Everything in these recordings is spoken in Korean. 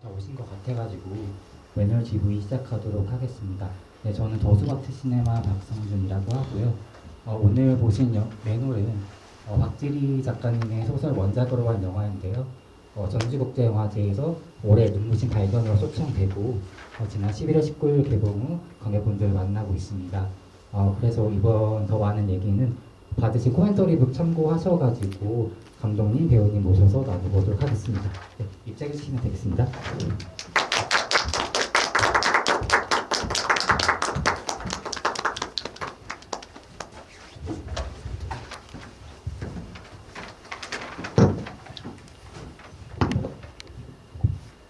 다 오신 것 같아가지고 매너 GV 시작하도록 하겠습니다. 네, 저는 더스마트 시네마 박성준이라고 하고요. 오늘 보신 매너는 박지리 작가님의 소설 원작으로 한 영화인데요. 전주국제영화제에서 올해 눈부신 발견으로 초청되고 지난 11월 19일 개봉 후 관객분들을 만나고 있습니다. 그래서 이번 더 많은 얘기는 받으신 코멘터리북 참고하셔가지고 감독님, 배우님 모셔서 나눠보도록 하겠습니다. 네, 입장해 주시면 되겠습니다.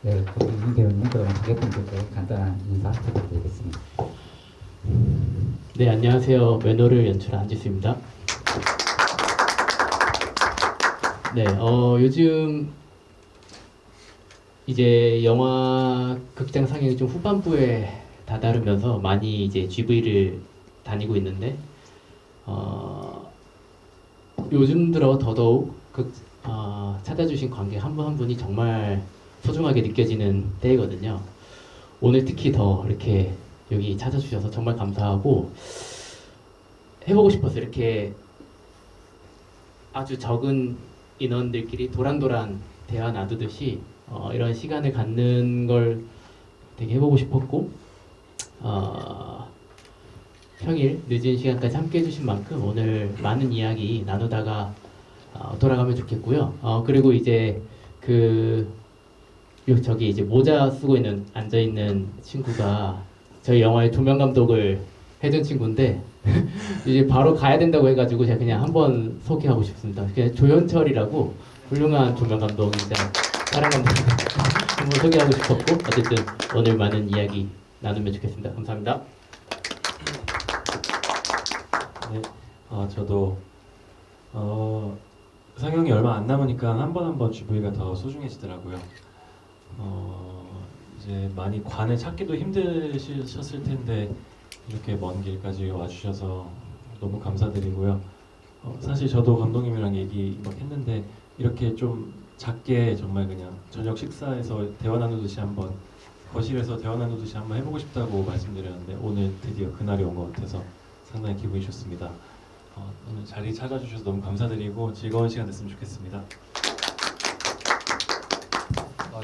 네, 감독님, 배우님, 그러면 관객분들께 간단한 인사 부탁드리겠습니다. 네, 안녕하세요. 매너를 연출한 안지수입니다. 네, 요즘 이제 영화 극장 상영이 좀 후반부에 다다르면서 많이 이제 GV를 다니고 있는데, 요즘 들어 더더욱 찾아주신 관객 한 분 한 분이 정말 소중하게 느껴지는 때이거든요. 오늘 특히 더 이렇게 여기 찾아주셔서 정말 감사하고, 해보고 싶었어요. 이렇게 아주 적은 인원들끼리 도란도란 대화 나누듯이 이런 시간을 갖는 걸 되게 해보고 싶었고, 평일 늦은 시간까지 함께 해주신 만큼 오늘 많은 이야기 나누다가 돌아가면 좋겠고요. 그리고 이제 저기 이제 모자 쓰고 있는 앉아 있는 친구가 저희 영화의 조명 감독을 해준 친구인데 이제 바로 가야 된다고 해가지고 제가 그냥 한번 소개하고 싶습니다. 그냥 조현철이라고 훌륭한 조명 감독이자 촬영 감독 한번 소개하고 싶었고, 어쨌든 오늘 많은 이야기 나누면 좋겠습니다. 감사합니다. 네, 저도 상영이 얼마 안 남으니까 한 번 한 번 GV가 더 소중해지더라고요. 이제 많이 관을 찾기도 힘드셨을 텐데 이렇게 먼 길까지 와주셔서 너무 감사드리고요. 사실 저도 감독님이랑 얘기 막 했는데 이렇게 좀 작게 정말 그냥 저녁 식사에서 대화 나누듯이 한번 거실에서 대화 나누듯이 한번 해보고 싶다고 말씀드렸는데 오늘 드디어 그날이 온 것 같아서 상당히 기분이 좋습니다. 오늘 자리 찾아주셔서 너무 감사드리고 즐거운 시간 됐으면 좋겠습니다.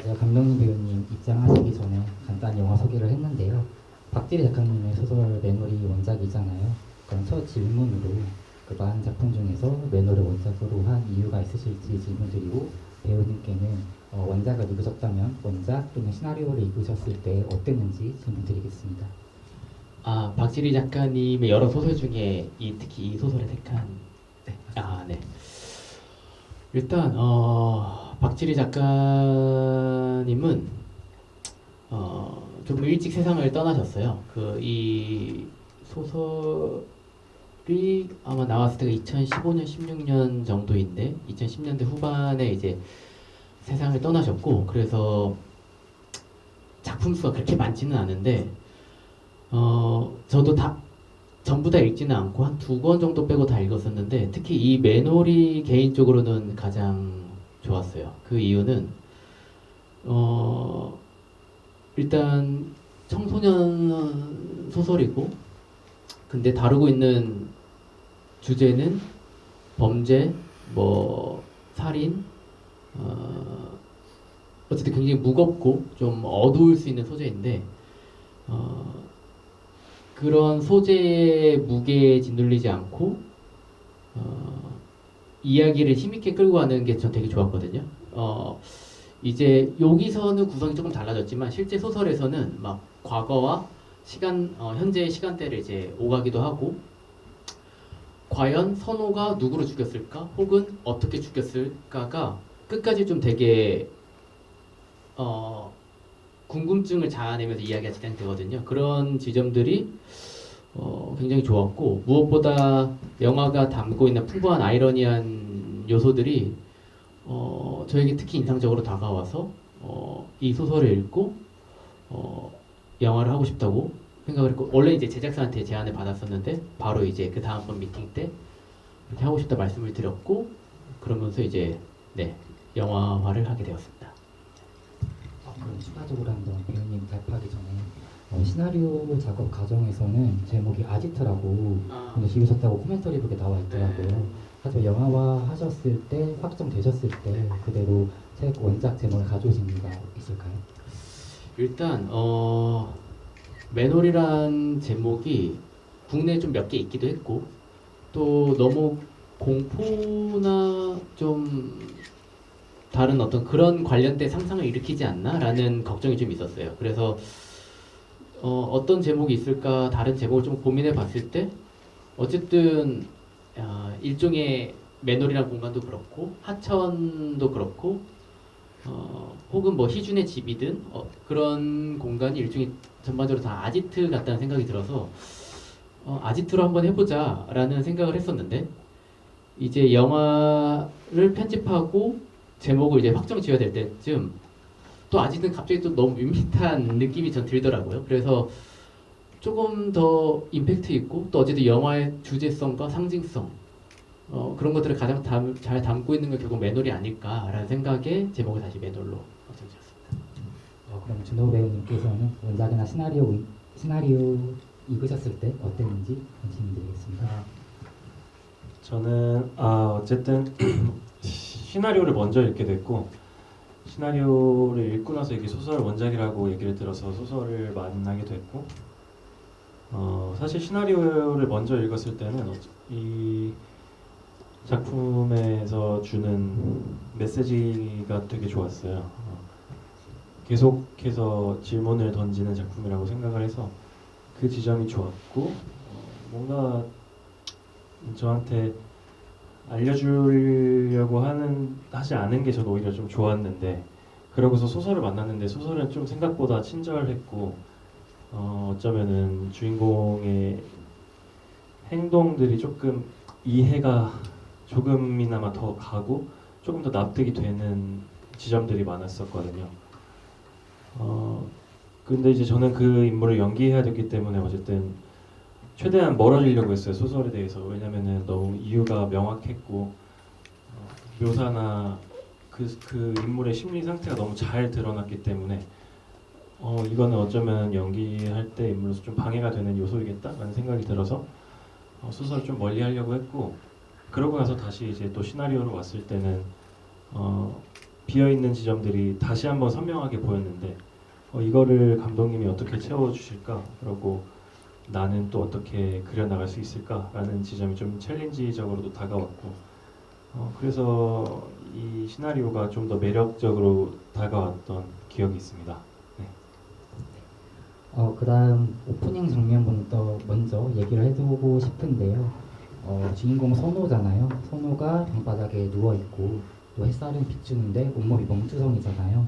제가 감독님, 배우님 입장하시기 전에 간단히 영화 소개를 했는데요. 박지리 작가님의 소설 매너리 원작이잖아요. 그럼 첫 질문으로 그 많은 작품 중에서 매너를 원작으로 한 이유가 있으실지 질문드리고, 배우님께는 원작을 읽으셨다면 원작 또는 시나리오를 읽으셨을 때 어땠는지 질문드리겠습니다. 박지리 작가님의 여러 소설 중에 특히 이 소설을 택한. 네. 네. 일단 박지리 작가님은 좀 일찍 세상을 떠나셨어요. 이 소설이 아마 나왔을 때가 2015년, 16년 정도인데 2010년대 후반에 이제 세상을 떠나셨고, 그래서 작품 수가 그렇게 많지는 않은데 저도 전부 다 읽지는 않고 한 2권 정도 빼고 다 읽었었는데, 특히 이 매놀이 개인적으로는 가장 좋았어요. 그 이유는 일단 청소년 소설이고, 근데 다루고 있는 주제는 범죄, 살인, 어쨌든 굉장히 무겁고 좀 어두울 수 있는 소재인데, 그런 소재의 무게에 짓눌리지 않고 이야기를 힘있게 끌고 가는 게 전 되게 좋았거든요. 이제 여기서는 구성이 조금 달라졌지만 실제 소설에서는 막 과거와 현재의 시간대를 이제 오가기도 하고, 과연 선호가 누구를 죽였을까 혹은 어떻게 죽였을까가 끝까지 좀 되게 궁금증을 자아내면서 이야기가 진행되거든요. 그런 지점들이 굉장히 좋았고, 무엇보다 영화가 담고 있는 풍부한 아이러니한 요소들이 저에게 특히 인상적으로 다가와서 이 소설을 읽고 영화를 하고 싶다고 생각을 했고, 원래 이제 제작사한테 제안을 받았었는데 바로 이제 그 다음번 미팅 때 그렇게 하고 싶다 말씀을 드렸고, 그러면서 이제 영화화를 하게 되었습니다. 그럼 추가적으로 한번 배우님 답하기 전에 시나리오 작업 과정에서는 제목이 아지트라고 오늘 지으셨다고 코멘터리 북에 나와 있더라고요. 하지만 영화화 하셨을 때 확정되셨을 때 그대로 책 원작 제목을 가져오신 이유가 있을까요? 일단 맨홀이란 제목이 국내에 좀 몇 개 있기도 했고 또 너무 공포나 좀 다른 어떤 그런 관련된 상상을 일으키지 않나라는 걱정이 좀 있었어요. 그래서 어떤 제목이 있을까 다른 제목을 좀 고민해 봤을 때 어쨌든 일종의 맨홀이라는 공간도 그렇고 하천도 그렇고 혹은 뭐 희준의 집이든 그런 공간이 일종의 전반적으로 다 아지트 같다는 생각이 들어서 아지트로 한번 해보자라는 생각을 했었는데 이제 영화를 편집하고 제목을 이제 확정 지어야 될 때쯤 또 아지트는 갑자기 또 너무 밋밋한 느낌이 전 들더라고요. 그래서 조금 더 임팩트 있고 또 어쨌든 영화의 주제성과 상징성 그런 것들을 가장 잘 담고 있는 게 결국 맨홀이 아닐까라는 생각에 제목을 다시 맨홀로 정지했습니다. 그럼 준호 배우님께서는 원작이나 시나리오 읽으셨을 때 어땠는지 말씀드리겠습니다. 저는 어쨌든 시나리오를 먼저 읽게 됐고 시나리오를 읽고 나서 이게 소설 원작이라고 얘기를 들어서 소설을 만나게 됐고 사실 시나리오를 먼저 읽었을 때는 이 작품에서 주는 메시지가 되게 좋았어요. 계속해서 질문을 던지는 작품이라고 생각을 해서 그 지점이 좋았고 뭔가 저한테 알려주려고 하지 않은 게 저는 오히려 좀 좋았는데 그러고서 소설을 만났는데 소설은 좀 생각보다 친절했고 어쩌면은 주인공의 행동들이 조금 이해가 조금이나마 더 가고 조금 더 납득이 되는 지점들이 많았었거든요. 근데 이제 저는 그 인물을 연기해야 됐기 때문에 어쨌든 최대한 멀어지려고 했어요, 소설에 대해서. 왜냐면은 너무 이유가 명확했고 묘사나 그 인물의 심리 상태가 너무 잘 드러났기 때문에 이거는 어쩌면 연기할 때 인물로서 좀 방해가 되는 요소이겠다라는 생각이 들어서 소설을 좀 멀리 하려고 했고 그러고 나서 다시 이제 또 시나리오로 왔을 때는 비어있는 지점들이 다시 한번 선명하게 보였는데 이거를 감독님이 어떻게 채워주실까? 그러고 나는 또 어떻게 그려나갈 수 있을까라는 지점이 좀 챌린지적으로도 다가왔고 그래서 이 시나리오가 좀 더 매력적으로 다가왔던 기억이 있습니다. 네. 그다음 오프닝 장면부터 먼저 얘기를 해보고 싶은데요. 주인공 선호잖아요. 선호가 방바닥에 누워있고 또 햇살은 비추는데 온몸이 멍투성이잖아요.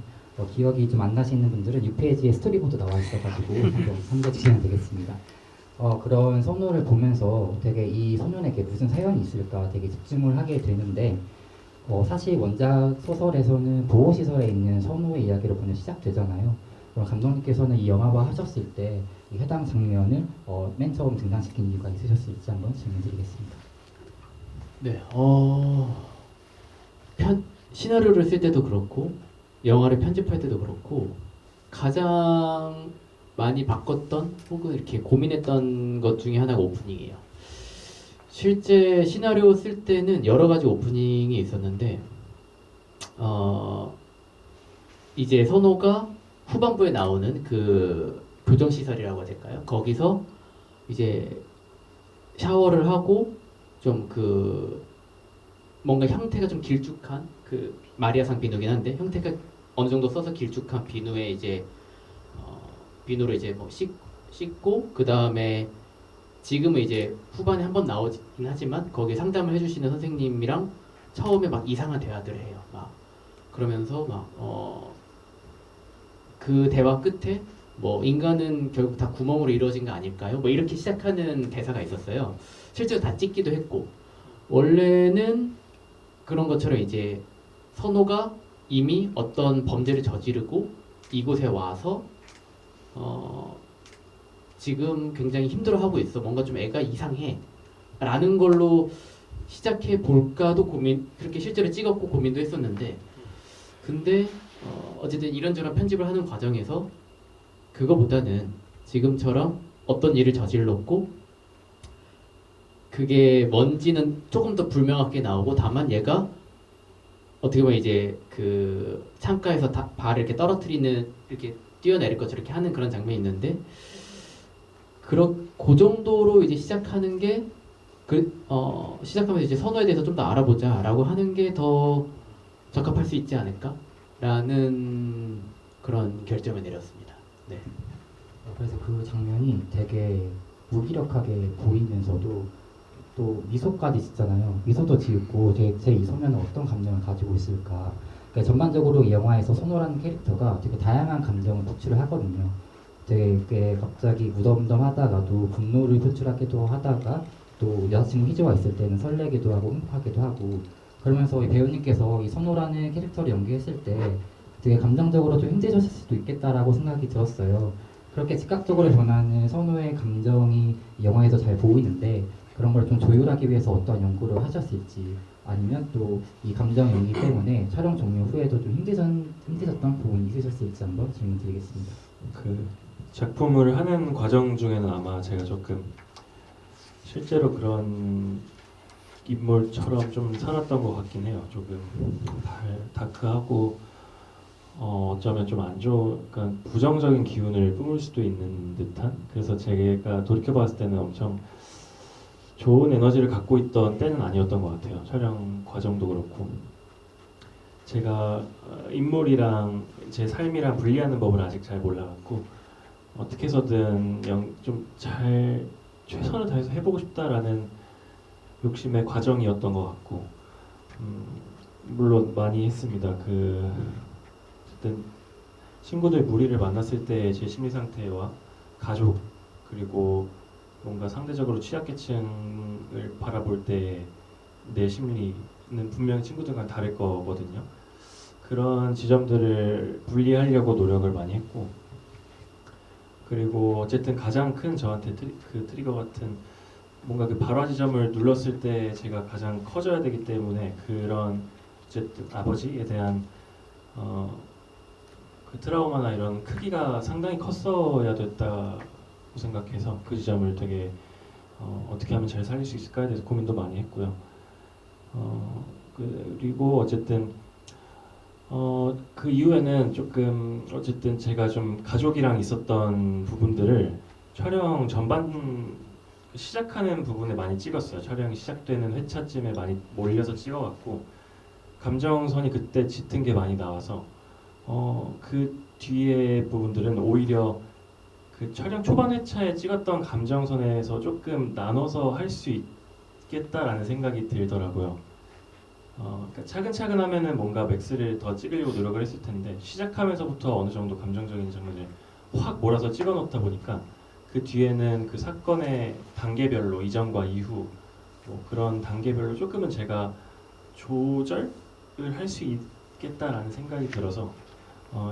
기억이 좀 안 나시는 분들은 6페이지에 스토리보드 나와 있어가지고 한번 참고해주시면 되겠습니다. 그런 선호를 보면서 되게 이 소년에게 무슨 사연이 있을까 되게 집중을 하게 되는데 사실 원작 소설에서는 보호시설에 있는 선호의 이야기로 먼저 시작되잖아요. 그럼 감독님께서는 이 영화화 하셨을 때 이 해당 장면을 맨 처음 등장시킨 이유가 있으셨을지 한번 질문드리겠습니다. 네, 시나리오를 쓸 때도 그렇고 영화를 편집할 때도 그렇고 가장 많이 바꿨던 혹은 이렇게 고민했던 것 중에 하나가 오프닝이에요. 실제 시나리오 쓸 때는 여러 가지 오프닝이 있었는데 이제 선호가 후반부에 나오는 그 교정시설이라고 해야 될까요? 거기서 이제 샤워를 하고 좀 그 뭔가 형태가 좀 길쭉한 그 마리아상 비누긴 한데 형태가 어느 정도 써서 길쭉한 비누에 이제 비누로 이제 뭐 씻고 그 다음에 지금은 이제 후반에 한번 나오긴 하지만 거기에 상담을 해주시는 선생님이랑 처음에 막 이상한 대화들을 해요. 막 그러면서 막 그 대화 끝에 뭐 인간은 결국 다 구멍으로 이루어진 거 아닐까요? 뭐 이렇게 시작하는 대사가 있었어요. 실제로 다 찍기도 했고 원래는 그런 것처럼 이제 선호가 이미 어떤 범죄를 저지르고 이곳에 와서 지금 굉장히 힘들어하고 있어. 뭔가 좀 애가 이상해. 라는 걸로 시작해 볼까도 고민, 그렇게 실제로 찍었고 고민도 했었는데 근데 어쨌든 이런저런 편집을 하는 과정에서 그거보다는 지금처럼 어떤 일을 저질렀고 그게 뭔지는 조금 더 불명확하게 나오고 다만 얘가 어떻게 보면 이제 그 창가에서 발을 이렇게 떨어뜨리는 이렇게 뛰어내릴 것처럼 이렇게 하는 그런 장면이 있는데 그 정도로 이제 시작하는 게 시작하면서 이제 선호에 대해서 좀 더 알아보자라고 하는 게 더 적합할 수 있지 않을까라는 그런 결정을 내렸습니다. 네. 그래서 그 장면이 되게 무기력하게 보이면서도 또 미소까지 짓잖아요. 미소도 지었고 제 이소면은 어떤 감정을 가지고 있을까. 그러니까 전반적으로 이 영화에서 선호라는 캐릭터가 되게 다양한 감정을 표출을 하거든요. 되게 갑자기 무덤덤하다가도 분노를 표출하기도 하다가 또 여자친구 희조가 있을 때는 설레기도 하고 행복하기도 하고 그러면서 이 배우님께서 이 선호라는 캐릭터를 연기했을 때 되게 감정적으로 좀 힘드셨을 수도 있겠다라고 생각이 들었어요. 그렇게 즉각적으로 변하는 선호의 감정이 이 영화에서 잘 보이는데 그런 걸 좀 조율하기 위해서 어떤 연구를 하셨을지 아니면 또 이 감정 연기 때문에 촬영 종료 후에도 좀 힘드셨던 부분이 있으셨을지 한번 질문 드리겠습니다. 그 작품을 하는 과정 중에는 아마 제가 조금 실제로 그런 인물처럼 좀 살았던 것 같긴 해요. 조금 다크하고 어쩌면 좀 안 좋은, 그러니까 부정적인 기운을 뿜을 수도 있는 듯한. 그래서 제가 돌이켜봤을 때는 엄청 좋은 에너지를 갖고 있던 때는 아니었던 것 같아요. 촬영 과정도 그렇고. 제가 인물이랑 제 삶이랑 분리하는 법을 아직 잘 몰라갖고 어떻게 해서든 좀 잘 최선을 다해서 해보고 싶다라는 욕심의 과정이었던 것 같고 물론 많이 했습니다. 어쨌든 친구들 무리를 만났을 때 제 심리 상태와 가족 그리고 뭔가 상대적으로 취약계층을 바라볼 때 내 심리는 분명히 친구들과 다를 거거든요. 그런 지점들을 분리하려고 노력을 많이 했고 그리고 어쨌든 가장 큰 저한테 그 트리거 같은 뭔가 그 발화 지점을 눌렀을 때 제가 가장 커져야 되기 때문에 그런 어쨌든 아버지에 대한 그 트라우마나 이런 크기가 상당히 컸어야 됐다고 생각해서 그 지점을 되게 어떻게 하면 잘 살릴 수 있을까에 대해서 고민도 많이 했고요. 그리고 어쨌든 그 이후에는 조금 어쨌든 제가 좀 가족이랑 있었던 부분들을 촬영 전반 시작하는 부분에 많이 찍었어요. 촬영이 시작되는 회차쯤에 많이 몰려서 찍어갖고 감정선이 그때 짙은 게 많이 나와서 그 뒤에 부분들은 오히려 그 촬영 초반 회차에 찍었던 감정선에서 조금 나눠서 할 수 있겠다라는 생각이 들더라고요. 그러니까 차근차근 하면은 뭔가 맥스를 더 찍으려고 노력을 했을 텐데 시작하면서부터 어느 정도 감정적인 장면을 확 몰아서 찍어 놓다 보니까 그 뒤에는 그 사건의 단계별로 이전과 이후 뭐 그런 단계별로 조금은 제가 조절을 할 수 있겠다라는 생각이 들어서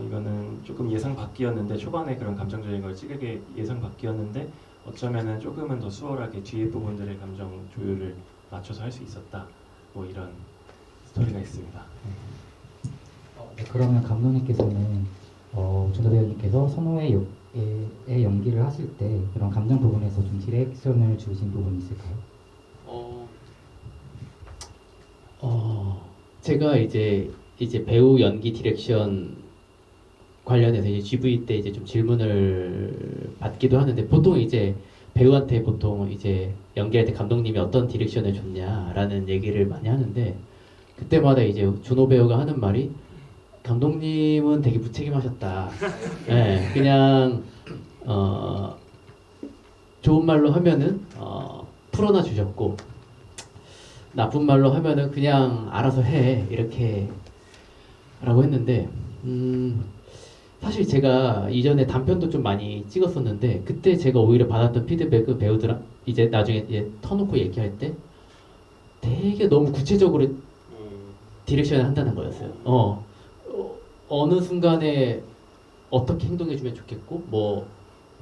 이거는 조금 예상 밖이었는데 초반에 그런 감정적인 걸 찍게 예상 밖이었는데 어쩌면은 조금은 더 수월하게 뒤에 부분들의 감정 조율을 맞춰서 할 수 있었다 뭐 이런 스토리가 있습니다. 네, 그러면 감독님께서는 조도 배우님께서 선호의 연기를 하실 때 그런 감정 부분에서 좀 디렉션을 주신 부분이 있을까요? 제가 이제 배우 연기 디렉션 관련해서 이제 GV 때 이제 좀 질문을 받기도 하는데 보통 이제 배우한테 보통 이제 연기할 때 감독님이 어떤 디렉션을 줬냐라는 얘기를 많이 하는데 그때마다 이제 준호 배우가 하는 말이 감독님은 되게 무책임하셨다. 네, 그냥 좋은 말로 하면은 풀어놔 주셨고 나쁜 말로 하면은 그냥 알아서 해 이렇게 라고 했는데 사실 제가 이전에 단편도 좀 많이 찍었었는데 그때 제가 오히려 받았던 피드백은 배우들 이제 나중에 터놓고 얘기할 때 되게 너무 구체적으로 디렉션을 한다는 거였어요. 어느 순간에 어떻게 행동해주면 좋겠고 뭐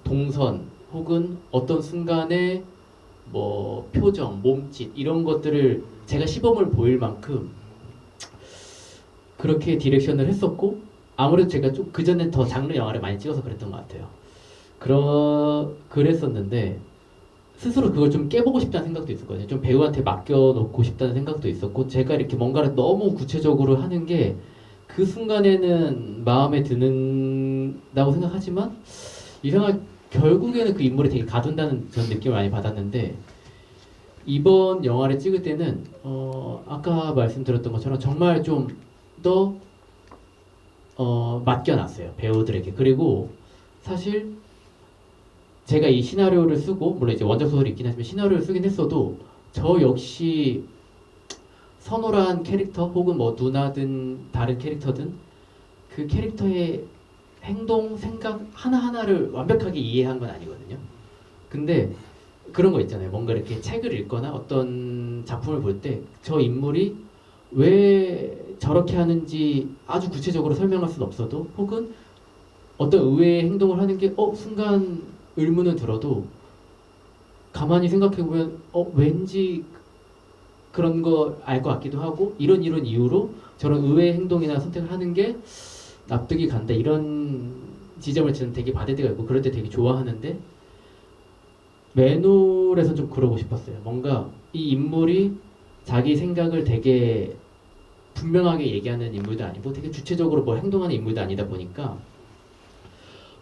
동선 혹은 어떤 순간에 뭐 표정, 몸짓 이런 것들을 제가 시범을 보일 만큼 그렇게 디렉션을 했었고 아무래도 제가 좀 그전에 더 장르 영화를 많이 찍어서 그랬던 것 같아요. 그랬었는데 스스로 그걸 좀 깨보고 싶다는 생각도 있었거든요. 좀 배우한테 맡겨놓고 싶다는 생각도 있었고, 제가 이렇게 뭔가를 너무 구체적으로 하는 게 그 순간에는 마음에 드는다고 생각하지만 이상하게 결국에는 그 인물에 되게 가둔다는 전 느낌을 많이 받았는데, 이번 영화를 찍을 때는 아까 말씀드렸던 것처럼 정말 좀 더 맡겨놨어요, 배우들에게. 그리고 사실 제가 이 시나리오를 쓰고, 물론 이제 원작 소설이 있긴 하지만 시나리오를 쓰긴 했어도 저 역시 선호한 캐릭터 혹은 뭐 누나든 다른 캐릭터든 그 캐릭터의 행동, 생각 하나하나를 완벽하게 이해한 건 아니거든요. 근데 그런 거 있잖아요. 뭔가 이렇게 책을 읽거나 어떤 작품을 볼 때 저 인물이 왜 저렇게 하는지 아주 구체적으로 설명할 수는 없어도, 혹은 어떤 의외의 행동을 하는 게 순간 의문은 들어도 가만히 생각해보면 왠지 그런 거 알 것 같기도 하고, 이런 이유로 저런 의외의 행동이나 선택을 하는 게 납득이 간다, 이런 지점을 저는 되게 받을 때가 있고 그럴 때 되게 좋아하는데, 매놀에서 좀 그러고 싶었어요. 뭔가 이 인물이 자기 생각을 되게 분명하게 얘기하는 인물도 아니고 되게 주체적으로 뭐 행동하는 인물도 아니다 보니까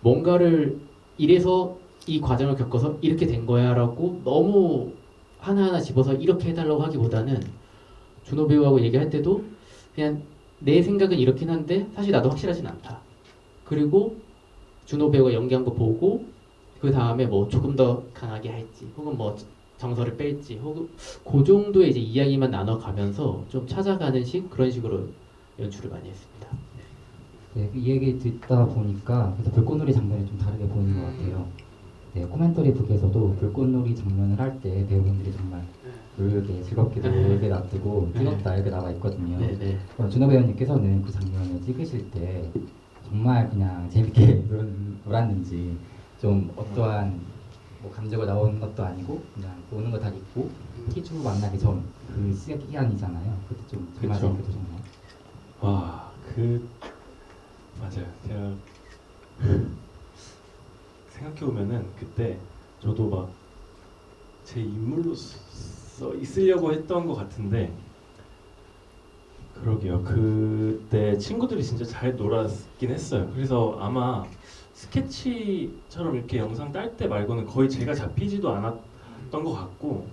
뭔가를 이래서 이 과정을 겪어서 이렇게 된 거야 라고 너무 하나하나 집어서 이렇게 해달라고 하기보다는, 준호 배우하고 얘기할 때도 그냥 내 생각은 이렇긴 한데 사실 나도 확실하진 않다. 그리고 준호 배우가 연기한 거 보고 그 다음에 뭐 조금 더 강하게 할지 혹은 뭐 정서를 뺄지 혹은 그 정도의 이제 이야기만 나눠가면서 좀 찾아가는 그런 식으로 연출을 많이 했습니다. 네, 이 얘기 듣다 보니까 그래서 불꽃놀이 장면이 좀 다르게 보이는 것 같아요. 네, 코멘터리 북에서도 불꽃놀이 장면을 할 때 배우분들이 정말 놀게 즐겁게도 놀게 놔두고 뜨겁다 이렇게 나와 있거든요. 네네. 그럼 준호 배우님께서는 그 장면을 찍으실 때 정말 그냥 재밌게 놀았는지, 좀 어떠한 뭐 감정가 나오는 것도 아니고 그냥 노는 거 다 잊고 희주 만나기 전 그 시간이잖아요. 그때 좀 정말 그쵸. 재밌게 보셨나요? 와, 맞아요. 제가 생각해보면은 그때 저도 막 제 인물로 써 있으려고 했던 것 같은데, 그러게요. 그때 친구들이 진짜 잘 놀았긴 했어요. 그래서 아마 스케치처럼 이렇게 영상 딸 때 말고는 거의 제가 잡히지도 않았던 것 같고,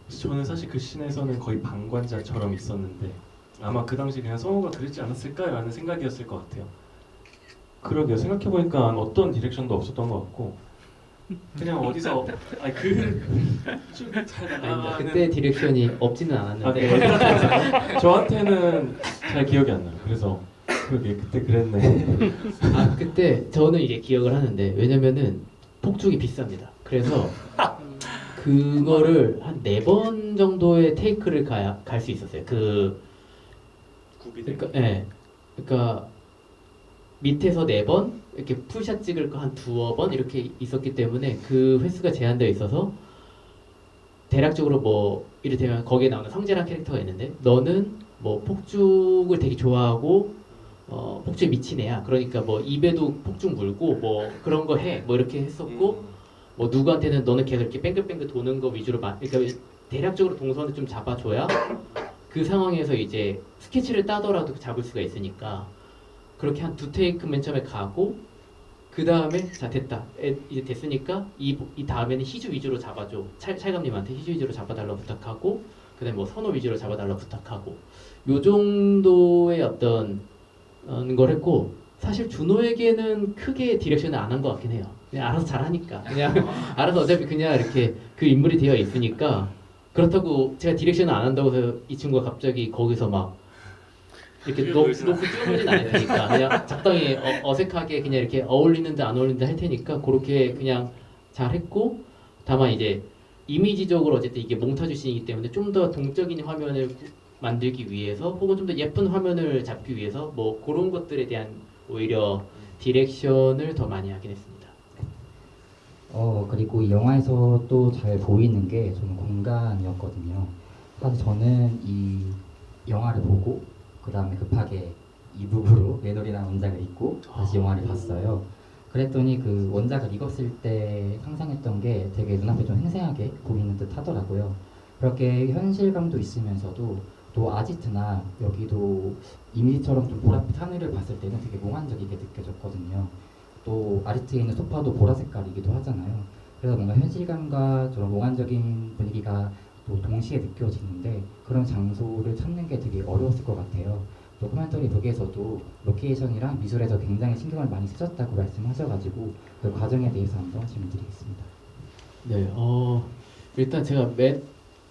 그래서 저는 사실 그 씬에서는 거의 방관자처럼 있었는데 아마 그 당시 그냥 성우가 그랬지 않았을까라는 생각이었을 것 같아요. 그러게요. 생각해보니까 어떤 디렉션도 없었던 것 같고 그냥 어디서 쭉잘 나가는 그때 디렉션이 없지는 않았는데 네. 저한테는 잘 기억이 안 나요. 그래서 그러게 그때 그랬네. 그때 저는 이제 기억을 하는데, 왜냐면은 폭죽이 비쌉니다. 그래서 그거를 한 4번 정도의 테이크를 갈 수 있었어요. 그러니까 밑에서 4번 이렇게 풀샷 찍을 거 한 2번 이렇게 있었기 때문에 그 횟수가 제한되어 있어서 대략적으로 뭐 이를테면 거기에 나오는 성재란 캐릭터가 있는데, 너는 뭐 폭죽을 되게 좋아하고 폭죽에 미친 애야. 그러니까 뭐 입에도 폭죽 물고 뭐 그런 거 해. 뭐 이렇게 했었고, 뭐 누구한테는 너는 계속 이렇게 뺑글뺑글 도는 거 위주로 그러니까 대략적으로 동선을 좀 잡아줘야 그 상황에서 이제 스케치를 따더라도 잡을 수가 있으니까, 그렇게 한 2테이크 맨 처음에 가고 그 다음에 자 됐다, 이제 됐으니까 이 다음에는 희주 위주로 잡아줘. 찰감님한테 희주 위주로 잡아달라고 부탁하고, 그 다음에 뭐 선호 위주로 잡아달라고 부탁하고, 요 정도의 어떤 걸 했고, 사실 준호에게는 크게 디렉션을 안 한 것 같긴 해요. 그냥 알아서 잘하니까, 그냥 알아서 어차피 그냥 이렇게 그 인물이 되어 있으니까. 그렇다고 제가 디렉션을 안 한다고 해서 이 친구가 갑자기 거기서 막 이렇게 놓고 뛰어보진 않을 테니까, 그냥 적당히 어색하게 그냥 이렇게 어울리는데 안 어울리는데 할 테니까 그렇게 그냥 잘했고, 다만 이제 이미지적으로 어쨌든 이게 몽타주 씬이기 때문에 좀 더 동적인 화면을 만들기 위해서 혹은 좀 더 예쁜 화면을 잡기 위해서 뭐 그런 것들에 대한 오히려 디렉션을 더 많이 하긴 했습니다. 그리고 이 영화에서 또 잘 보이는 게 저는 공간이었거든요. 사실 저는 이 영화를 보고 그 다음에 급하게 이북으로 매놀이라는 원작을 읽고 다시 영화를 봤어요. 그랬더니 그 원작을 읽었을 때 상상했던 게 되게 눈앞에 좀 생생하게 보이는 듯 하더라고요. 그렇게 현실감도 있으면서도 또 아지트나 여기도 이미지처럼 좀 보랏빛 하늘을 봤을 때는 되게 몽환적이게 느껴졌거든요. 또 아지트에 있는 소파도 보라 색깔이기도 하잖아요. 그래서 뭔가 현실감과 저런 몽환적인 분위기가 또 동시에 느껴지는데 그런 장소를 찾는 게 되게 어려웠을 것 같아요. 또 코멘터리 북에서도 로케이션이랑 미술에서 굉장히 신경을 많이 쓰셨다고 말씀하셔가지고 그 과정에 대해서 한번 질문드리겠습니다. 네, 일단 제가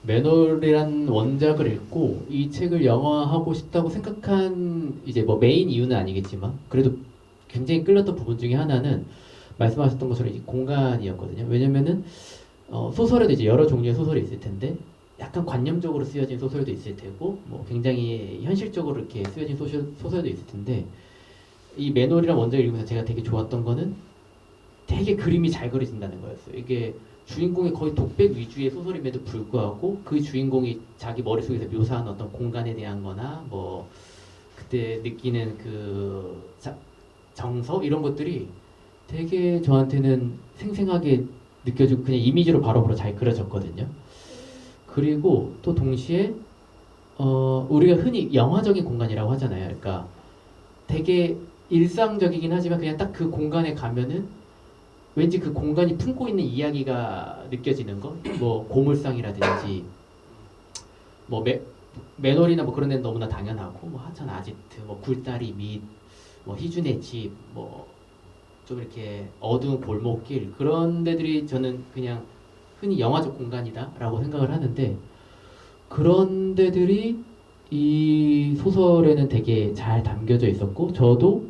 매놀이란 원작을 읽고 이 책을 영화하고 싶다고 생각한 이제 뭐 메인 이유는 아니겠지만 그래도 굉장히 끌렸던 부분 중에 하나는 말씀하셨던 것처럼 이 공간이었거든요. 왜냐면은 소설에도 이제 여러 종류의 소설이 있을 텐데 약간 관념적으로 쓰여진 소설도 있을 테고 뭐 굉장히 현실적으로 이렇게 쓰여진 소설도 있을 텐데 이 매놀이란 원작을 읽으면서 제가 되게 좋았던 거는 되게 그림이 잘 그려진다는 거였어요. 이게 주인공이 거의 독백 위주의 소설임에도 불구하고 그 주인공이 자기 머릿속에서 묘사한 어떤 공간에 대한 거나 뭐 그때 느끼는 그 정서 이런 것들이 되게 저한테는 생생하게 느껴지고 그냥 이미지로 바로바로 잘 그려졌거든요. 그리고 또 동시에 우리가 흔히 영화적인 공간이라고 하잖아요. 그러니까 되게 일상적이긴 하지만 그냥 딱 그 공간에 가면은 왠지 그 공간이 품고 있는 이야기가 느껴지는 거, 뭐 고물상이라든지 뭐 매놀이나 뭐 그런 데는 너무나 당연하고 뭐 하천 아지트, 뭐 굴다리 밑, 뭐 희준의 집, 뭐 좀 이렇게 어두운 골목길 그런 데들이 저는 그냥 흔히 영화적 공간이다라고 생각을 하는데 그런 데들이 이 소설에는 되게 잘 담겨져 있었고 저도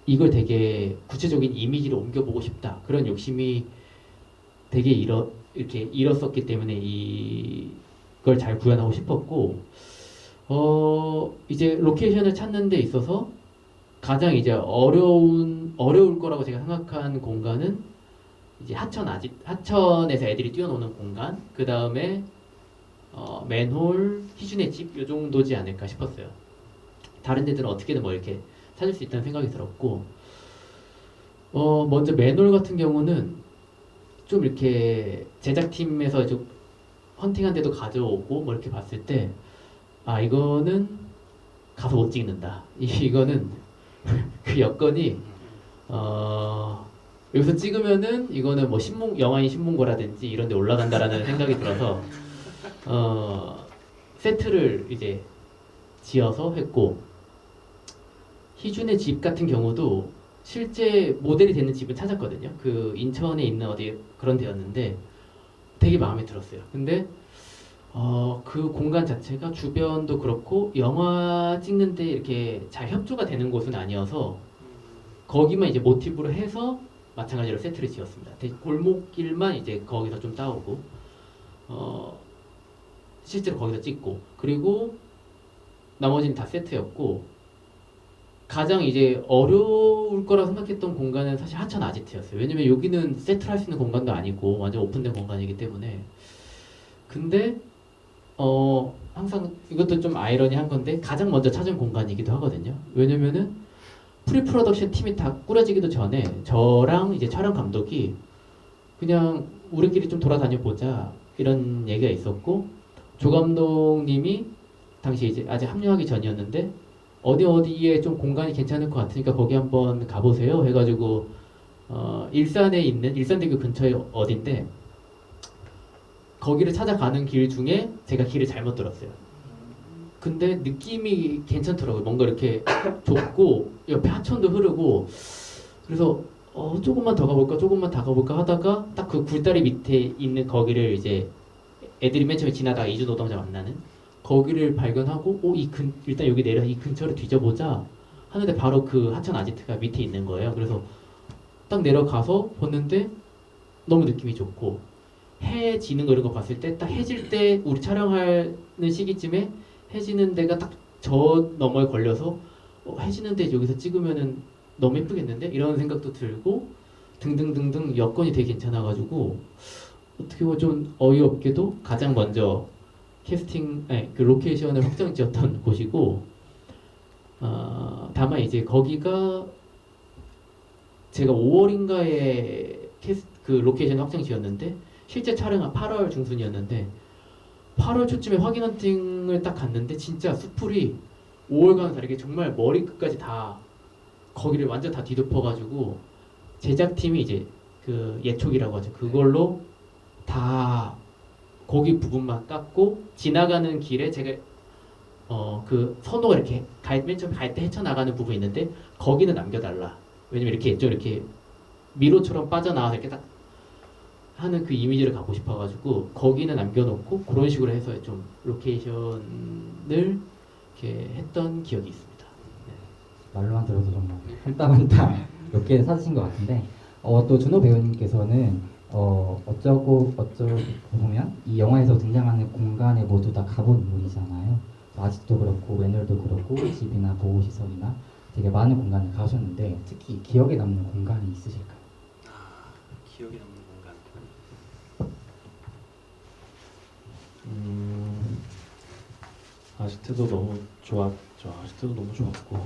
이걸 되게 구체적인 이미지로 옮겨보고 싶다 그런 욕심이 되게 이렇게 일었었기 때문에 이걸 잘 구현하고 싶었고 이제 로케이션을 찾는 데 있어서 가장 이제 어려울 거라고 제가 생각한 공간은 이제 하천에서 애들이 뛰어노는 공간, 그 다음에 맨홀, 희준의 집, 요 정도지 않을까 싶었어요. 다른 데들은 어떻게든 뭐 이렇게 찾을 수 있다는 생각이 들었고, 먼저 맨홀 같은 경우는 좀 이렇게 제작팀에서 좀 헌팅한 데도 가져오고 뭐 이렇게 봤을 때, 아, 이거는 가서 못 찍는다. 이거는 그 여건이, 여기서 찍으면은 이거는 뭐 영화인 신문고라든지 이런 데 올라간다라는 생각이 들어서 세트를 이제 지어서 했고 희준의 집 같은 경우도 실제 모델이 되는 집을 찾았거든요. 그 인천에 있는 어디 그런 데였는데 되게 마음에 들었어요. 근데 그 공간 자체가 주변도 그렇고 영화 찍는데 이렇게 잘 협조가 되는 곳은 아니어서 거기만 이제 모티브로 해서 마찬가지로 세트를 지었습니다. 골목길만 이제 거기서 좀 따오고 실제로 거기서 찍고 그리고 나머지는 다 세트였고 가장 이제 어려울 거라고 생각했던 공간은 사실 하천 아지트였어요. 왜냐면 여기는 세트를 할 수 있는 공간도 아니고 완전 오픈된 공간이기 때문에 근데 항상 이것도 좀 아이러니한 건데 가장 먼저 찾은 공간이기도 하거든요. 왜냐면은 프리프로덕션 팀이 다 꾸려지기도 전에 저랑 이제 촬영 감독이 그냥 우리끼리 좀 돌아다녀 보자 이런 얘기가 있었고 조 감독님이 당시 이제 아직 합류하기 전이었는데 어디에 좀 공간이 괜찮을 것 같으니까 거기 한번 가보세요 해가지고 일산에 있는 일산대교 근처에 어딘데 거기를 찾아가는 길 중에 제가 길을 잘못 들었어요. 근데 느낌이 괜찮더라고요. 뭔가 이렇게 좁고 옆에 하천도 흐르고 그래서 조금만 더 가볼까 하다가 딱 그 굴다리 밑에 있는 거기를 이제 애들이 맨 처음에 지나다가 이주 노동자 만나는 거기를 발견하고 일단 여기 내려 이 근처를 뒤져보자 하는데 바로 그 하천 아지트가 밑에 있는 거예요. 그래서 딱 내려가서 봤는데 너무 느낌이 좋고 해 지는 거 이런 거 봤을 때 딱 해질 때 우리 촬영하는 시기쯤에 해지는 데가 딱 저 너머에 걸려서 해 지는 데 여기서 찍으면은 너무 예쁘겠는데? 이런 생각도 들고 등등등등 여건이 되게 괜찮아가지고 어떻게 보면 좀 어이없게도 가장 먼저 그 로케이션을 확정 지었던 곳이고 다만 이제 거기가 제가 5월인가에 그 로케이션 확정 지었는데 실제 촬영은 8월 중순이었는데 8월 초쯤에 확인 헌팅을 딱 갔는데 진짜 숲풀이 5월과는 다르게 정말 머리끝까지 다 거기를 완전 다 뒤덮어가지고 제작팀이 이제 그 예촉이라고 하죠. 그걸로 다 거기 부분만 깎고 지나가는 길에 제가 그 선호가 이렇게 맨 처음에 갈 때 헤쳐나가는 부분이 있는데 거기는 남겨달라. 왜냐면 이렇게 좀 이렇게 미로처럼 빠져나와서 이렇게 딱 하는 그 이미지를 갖고 싶어가지고 거기는 남겨놓고 그런 식으로 해서 좀 로케이션을 이렇게 했던 기억이 있습니다. 말로만 들어도 정말 한 땀 한 땀 몇 개 사주신 것 같은데 또 준호 배우님께서는 어쩌고 보면 이 영화에서 등장하는 공간에 모두 다 가본 인물이잖아요. 아직도 그렇고 맨홀도 그렇고 집이나 보호시설이나 되게 많은 공간을 가셨는데 특히 기억에 남는 공간이 있으실까요? 기억에 남는 공간. 아지트도 너무 좋았죠. 아지트도 너무 좋았고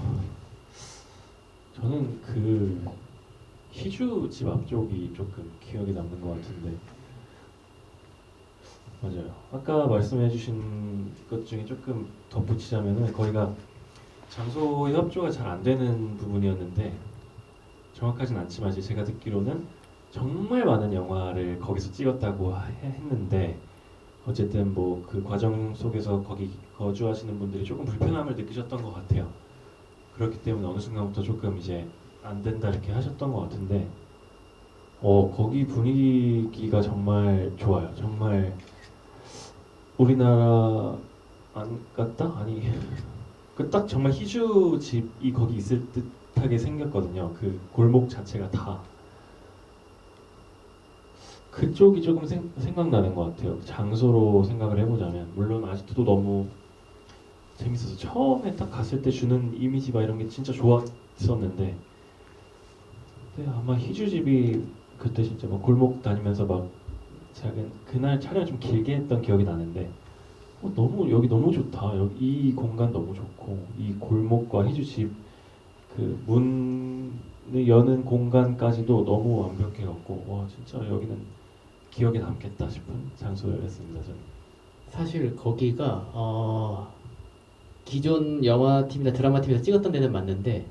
저는 그 희주 집 앞쪽이 조금 기억에 남는 것 같은데 맞아요. 아까 말씀해주신 것 중에 조금 덧붙이자면은 거기가 장소의 협조가 잘 안 되는 부분이었는데 정확하진 않지만 이제 제가 듣기로는 정말 많은 영화를 거기서 찍었다고 했는데 어쨌든 뭐 그 과정 속에서 거기 거주하시는 분들이 조금 불편함을 느끼셨던 것 같아요. 그렇기 때문에 어느 순간부터 조금 이제 안 된다 이렇게 하셨던 것 같은데 거기 분위기가 정말 좋아요. 정말 우리나라 안 같다? 아니 그 딱 정말 희주 집이 거기 있을 듯하게 생겼거든요. 그 골목 자체가 다 그쪽이 조금 생각나는 것 같아요. 장소로 생각을 해보자면 물론 아지트도 너무 재밌어서 처음에 딱 갔을 때 주는 이미지가 이런 게 진짜 좋았었는데 근데 아마 희주집이 그때 진짜 막 골목 다니면서 막 제가 그날 촬영 좀 길게 했던 기억이 나는데 너무 여기 너무 좋다. 여기 이 공간 너무 좋고 이 골목과 희주집 그 문을 여는 공간까지도 너무 완벽해갖고 와 진짜 여기는 기억에 남겠다 싶은 장소였습니다. 저는. 사실 거기가 기존 영화팀이나 드라마팀에서 찍었던 데는 맞는데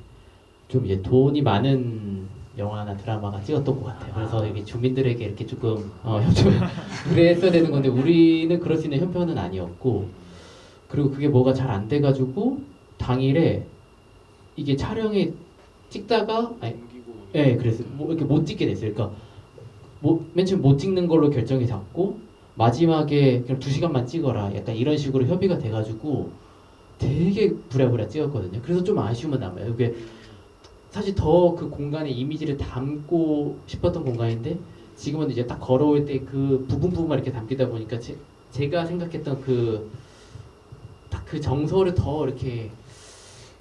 좀 이제 돈이 많은 영화나 드라마가 찍었던 것 같아요. 그래서 이게 주민들에게 이렇게 조금 협조 그랬어야 되는 건데 우리는 그럴 수 있는 형편은 아니었고 그리고 그게 뭐가 잘 안 돼가지고 당일에 이게 촬영에 찍다가 예, 그래서 뭐 이렇게 못 찍게 됐어요. 그러니까 맨 처음 못 찍는 걸로 결정이 잡고 마지막에 그냥 2시간만 찍어라. 약간 이런 식으로 협의가 돼가지고 되게 부랴부랴 찍었거든요. 그래서 좀 아쉬움은 남아요. 이게 사실 더 그 공간의 이미지를 담고 싶었던 공간인데 지금은 이제 딱 걸어올 때 그 부분만 이렇게 담기다 보니까 제가 생각했던 딱 그 정서를 더 이렇게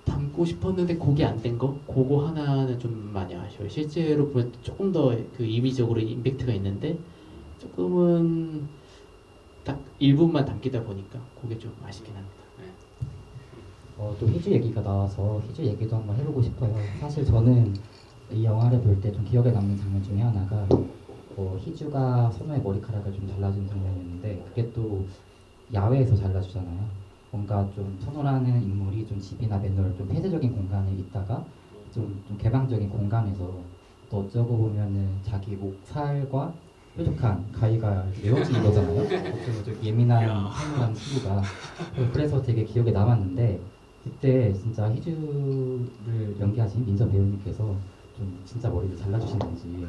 담고 싶었는데 그게 안 된 거? 그거 하나는 좀 많이 아쉬워요. 실제로 보면 조금 더 그 이미지적으로 임팩트가 있는데 조금은 딱 일부분만 담기다 보니까 그게 좀 아쉽긴 합니다. 또 희주 얘기가 나와서 희주 얘기도 한번 해보고 싶어요. 사실 저는 이 영화를 볼 때 좀 기억에 남는 장면 중에 하나가 희주가 선우의 머리카락을 좀 잘라준 장면이었는데 그게 또 야외에서 잘라주잖아요. 뭔가 좀 선우라는 인물이 좀 집이나 맨홀 좀 폐쇄적인 공간에 있다가 좀 개방적인 공간에서 또 어쩌고 보면은 자기 목살과 뾰족한 가위가 내어진 거잖아요. 어쩌면 좀 예민한 세밀한 친구가 그래서 되게 기억에 남았는데 그때 진짜 희주를 연기하신 민서 배우님께서 좀 진짜 머리를 잘라주신 건지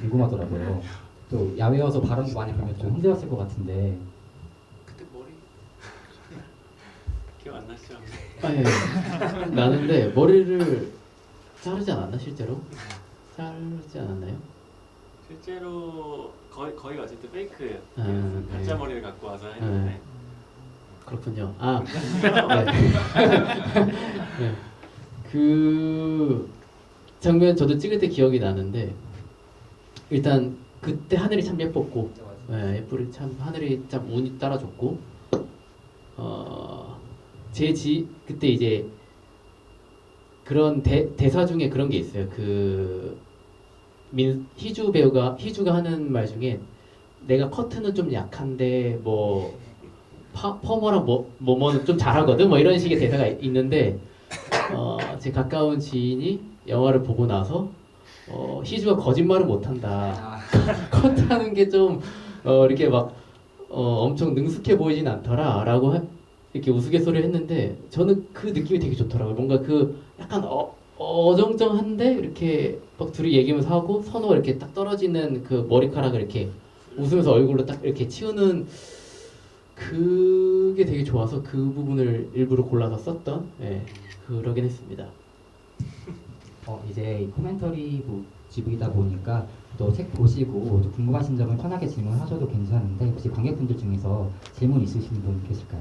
궁금하더라고요. 또 야외여서 발언도 많이 하면 좀 힘들었을 것 같은데 그때 머리 기억 안 나시죠? 예. 나는데 머리를 자르지 않았나 실제로? 자르지 않았나요? 실제로 거의 어쨌든 페이크예요. 네. 가짜 머리를 갖고 와서 했는데 그렇군요. 네. 그 장면 저도 찍을 때 기억이 나는데 일단 그때 하늘이 참 예뻤고 예쁘리 참 하늘이 참 운이 따라줬고 그때 이제 그런 대사 중에 그런 게 있어요. 그 희주가 하는 말 중에 내가 커트는 좀 약한데 뭐 퍼머랑 뭐는 좀 잘하거든 뭐 이런 식의 대사가 있는데 제 가까운 지인이 영화를 보고 나서 희주가 거짓말을 못한다. 컷하는 게 좀 이렇게 막 엄청 능숙해 보이진 않더라라고 이렇게 우스갯소리를 했는데 저는 그 느낌이 되게 좋더라고요. 뭔가 그 약간 어정쩡한데 이렇게 막 둘이 얘기하면서 하고 선호가 이렇게 딱 떨어지는 그 머리카락을 이렇게 웃으면서 얼굴로 딱 이렇게 치우는 그게 되게 좋아서 그 부분을 일부러 골라서 썼던 그러긴 했습니다. 이제 코멘터리 GV다 보니까 또 책 보시고 또 궁금하신 점을 편하게 질문하셔도 괜찮은데 혹시 관객분들 중에서 질문 있으신 분 계실까요?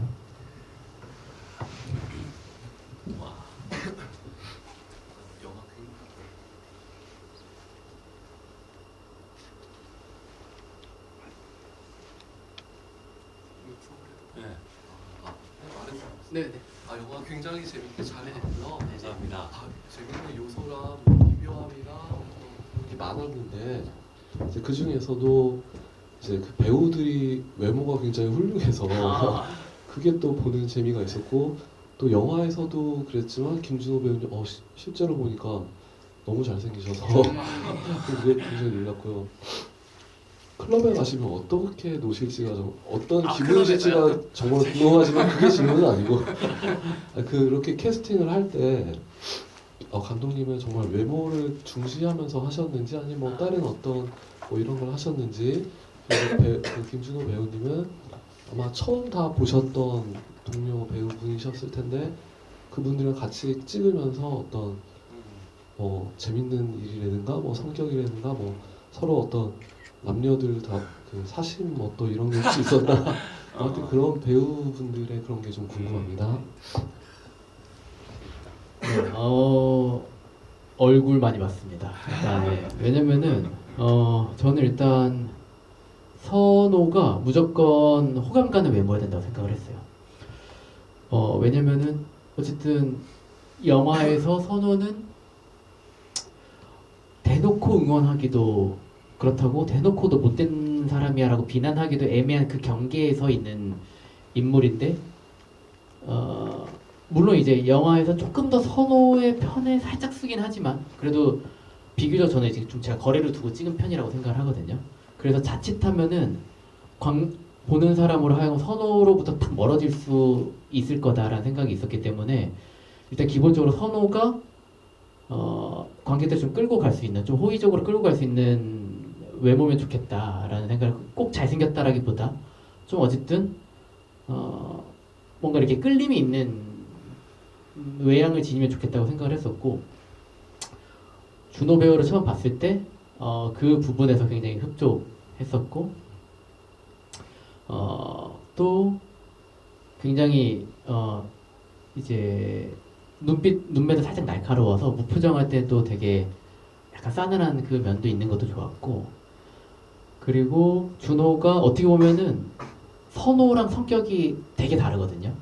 네. 네네. 영화 굉장히 재밌게 잘 했고요. 감사합니다. 재밌는 요소랑 미묘함이랑 그런 게 많았는데 이제 그 중에서도 이제 그 배우들이 외모가 굉장히 훌륭해서 그게 또 보는 재미가 있었고 또 영화에서도 그랬지만 김준호 배우님 실제로 보니까 너무 잘생기셔서 그게 굉장히 놀랐고요. 클럽에 가시면 어떻게 노실지가 어떤 기분이실지가 정말 궁금하지만 그게 질문은 아니고 그렇게 캐스팅을 할 때 감독님은 정말 외모를 중시하면서 하셨는지 아니면 뭐 다른 어떤 뭐 이런 걸 하셨는지 그리고 그 김준호 배우님은 아마 처음 다 보셨던 동료 배우분이셨을 텐데 그분들이랑 같이 찍으면서 어떤 뭐 재밌는 일이라든가 뭐 성격이라든가 뭐 서로 어떤 남녀들 다 그 사심 뭐 또 이런 게 혹시 있었나 아무튼 그런 배우분들의 그런 게 좀 궁금합니다. 네, 얼굴 많이 봤습니다. 일단, 왜냐면은 저는 일단 선호가 무조건 호감 가는 외모여야 된다고 생각을 했어요. 왜냐면은 어쨌든 영화에서 선호는 대놓고 응원하기도 그렇다고 대놓고도 못된 사람이야라고 비난하기도 애매한 그 경계에 서 있는 인물인데 물론 이제 영화에서 조금 더 선호의 편에 살짝 쓰긴 하지만 그래도 비교적 저는 이제 좀 제가 거리를 두고 찍은 편이라고 생각을 하거든요. 그래서 자칫하면은 보는 사람으로 하여금 선호로부터 탁 멀어질 수 있을 거다라는 생각이 있었기 때문에 일단 기본적으로 선호가 관객들 좀 끌고 갈 수 있는 좀 호의적으로 끌고 갈 수 있는 외모면 좋겠다라는 생각을 꼭 잘생겼다라기보다 좀 어쨌든 뭔가 이렇게 끌림이 있는 외양을 지니면 좋겠다고 생각을 했었고 준호 배우를 처음 봤을 때 그 부분에서 굉장히 흡족했었고 또 굉장히 이제 눈매도 살짝 날카로워서 무표정할 때도 되게 약간 싸늘한 그 면도 있는 것도 좋았고 그리고 준호가 어떻게 보면은 선호랑 성격이 되게 다르거든요.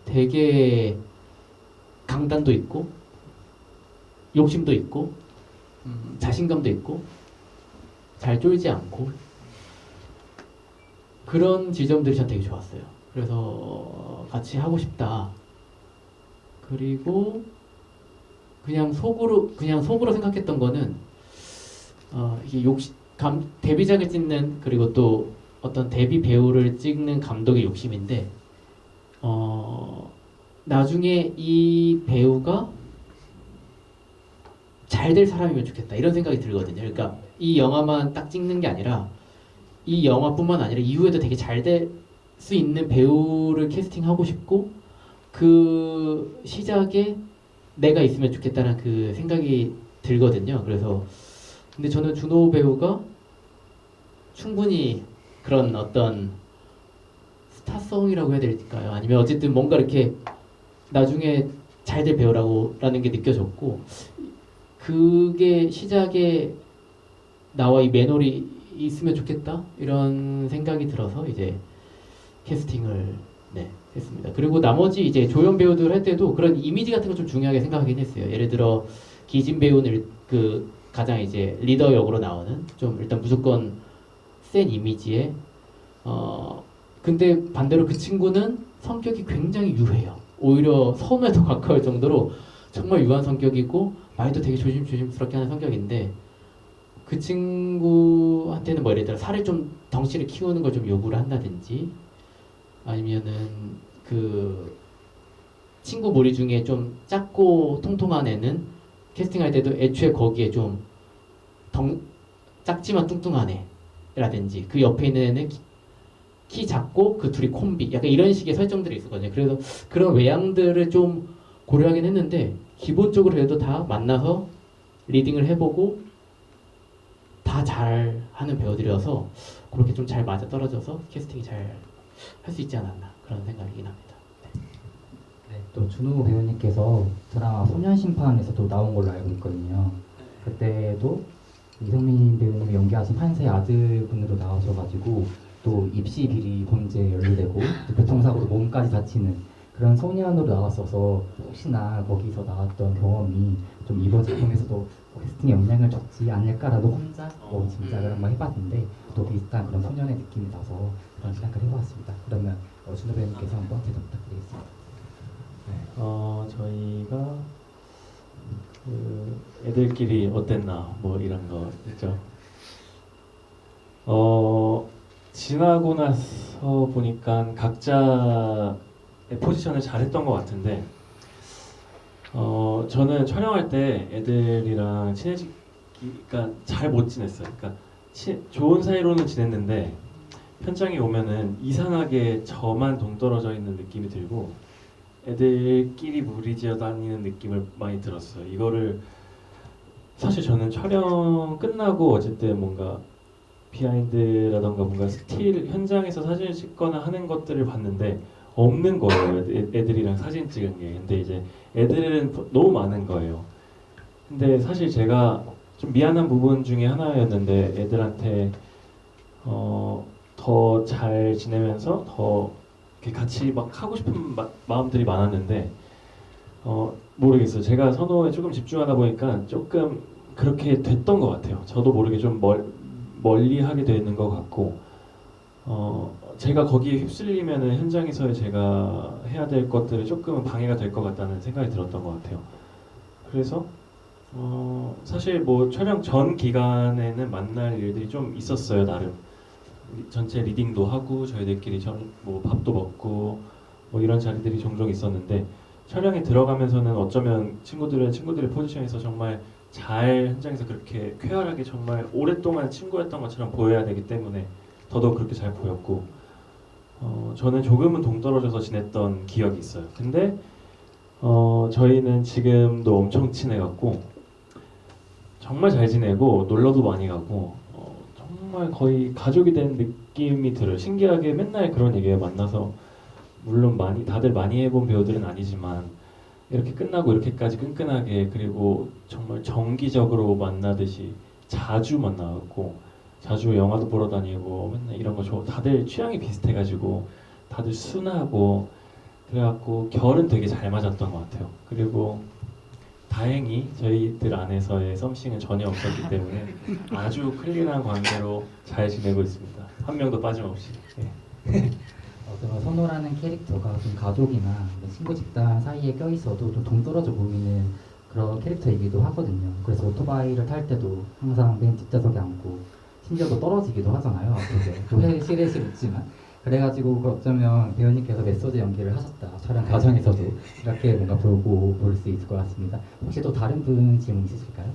되게 강단도 있고 욕심도 있고 자신감도 있고 잘 쫄지 않고 그런 지점들이 전 되게 좋았어요. 그래서 같이 하고 싶다. 그리고 그냥 속으로 생각했던 거는 이게 데뷔작을 찍는 그리고 또 어떤 데뷔 배우를 찍는 감독의 욕심인데 나중에 이 배우가 잘 될 사람이면 좋겠다 이런 생각이 들거든요. 그러니까 이 영화만 딱 찍는 게 아니라 이 영화뿐만 아니라 이후에도 되게 잘 될 수 있는 배우를 캐스팅하고 싶고 그 시작에 내가 있으면 좋겠다는 그 생각이 들거든요. 그래서 근데 저는 준호 배우가 충분히 그런 어떤 스타성이라고 해야 될까요? 아니면 어쨌든 뭔가 이렇게 나중에 잘 될 배우라는 게 느껴졌고 그게 시작에 나와 이 맨홀이 있으면 좋겠다 이런 생각이 들어서 이제 캐스팅을 했습니다. 그리고 나머지 이제 조연 배우들 할 때도 그런 이미지 같은 거 좀 중요하게 생각하긴 했어요. 예를 들어 기진 배우는 그 가장 이제 리더 역으로 나오는 좀 일단 무조건 센 이미지에 근데 반대로 그 친구는 성격이 굉장히 유해요. 오히려 선우에 더 가까울 정도로 정말 유한 성격이고 말도 되게 조심스럽게 하는 성격인데 그 친구한테는 뭐 예를 들어 살을 좀 덩치를 키우는 걸 좀 요구를 한다든지 아니면은 그 친구 무리 중에 좀 작고 통통한 애는 캐스팅할 때도 애초에 거기에 좀 작지만 뚱뚱한 애라든지 그 옆에 있는 애는 키 작고 그 둘이 콤비 약간 이런 식의 설정들이 있었거든요. 그래서 그런 외향들을 좀 고려하긴 했는데 기본적으로 그래도 다 만나서 리딩을 해보고 다 잘하는 배우들이어서 그렇게 좀 잘 맞아떨어져서 캐스팅이 잘 할 수 있지 않았나 그런 생각이긴 합니다. 네, 또 준호 배우님께서 드라마 소년심판에서도 나온 걸로 알고 있거든요. 그때도 이성민 배우님이 연기하신 판사의 아들분으로 나오셔가지고 또 입시 비리 범죄에 연루되고 또 교통사고로 몸까지 다치는 그런 소년으로 나왔어서 혹시나 거기서 나왔던 경험이 좀 이번 작품에서도 캐스팅에 영향을 줬지 않을까라도 혼자 짐작을 한번 해봤는데 또 비슷한 그런 소년의 느낌이 나서 그런 생각을 해보았습니다. 그러면 준호 배우님께서 한번 대답 부탁드리겠습니다. 저희가 그 애들끼리 어땠나 뭐 이런 거 있죠. 지나고 나서 보니까 각자의 포지션을 잘했던 것 같은데 저는 촬영할 때 애들이랑 친해지기가 잘 못 지냈어요. 그러니까 좋은 사이로는 지냈는데 현장에 오면은 이상하게 저만 동떨어져 있는 느낌이 들고 애들끼리 무리지어 다니는 느낌을 많이 들었어요. 이거를 사실 저는 촬영 끝나고 어쨌든 뭔가 비하인드라던가 뭔가 스틸 현장에서 사진을 찍거나 하는 것들을 봤는데 없는 거예요. 애들이랑 사진 찍은 게. 근데 이제 애들은 너무 많은 거예요. 근데 사실 제가 좀 미안한 부분 중에 하나였는데 애들한테 더 잘 지내면서 더 이렇게 같이 막 하고 싶은 마음들이 많았는데 모르겠어요. 제가 선호에 조금 집중하다 보니까 조금 그렇게 됐던 것 같아요. 저도 모르게 좀 멀리 하게 되는 것 같고 제가 거기에 휩쓸리면은 현장에서의 제가 해야 될 것들이 조금은 방해가 될 것 같다는 생각이 들었던 것 같아요. 그래서 사실 뭐 촬영 전 기간에는 만날 일들이 좀 있었어요. 나름 전체 리딩도 하고 저희들끼리 뭐 밥도 먹고 뭐 이런 자리들이 종종 있었는데 촬영에 들어가면서는 어쩌면 친구들의 포지션에서 정말 잘 현장에서 그렇게 쾌활하게 정말 오랫동안 친구였던 것처럼 보여야 되기 때문에 더더욱 그렇게 잘 보였고 저는 조금은 동떨어져서 지냈던 기억이 있어요. 근데 저희는 지금도 엄청 친해갖고 정말 잘 지내고 놀러도 많이 가고 정말 거의 가족이 된 느낌이 들어요. 신기하게 맨날 그런 얘기에 만나서 물론 다들 많이 해본 배우들은 아니지만 이렇게 끝나고 이렇게까지 끈끈하게 그리고 정말 정기적으로 만나듯이 자주 만나고 자주 영화도 보러 다니고 맨날 이런 거 다들 취향이 비슷해가지고 다들 순하고 그래갖고 결은 되게 잘 맞았던 것 같아요. 그리고 다행히 저희들 안에서의 썸씽은 전혀 없었기 때문에 아주 클린한 관계로 잘 지내고 있습니다. 한 명도 빠짐없이. 네. 정말 선호라는 캐릭터가 좀 가족이나 친구 집단 사이에 껴있어도 좀 동떨어져 보이는 그런 캐릭터이기도 하거든요. 그래서 오토바이를 탈 때도 항상 맨 뒷좌석에 앉고 심지어 또 떨어지기도 하잖아요. 또 실실 웃지만 그래가지고 어쩌면 배우님께서 메소드 연기를 하셨다 촬영 과정에서도 이렇게 뭔가 볼 수 있을 것 같습니다. 혹시 또 다른 분 질문 있으실까요?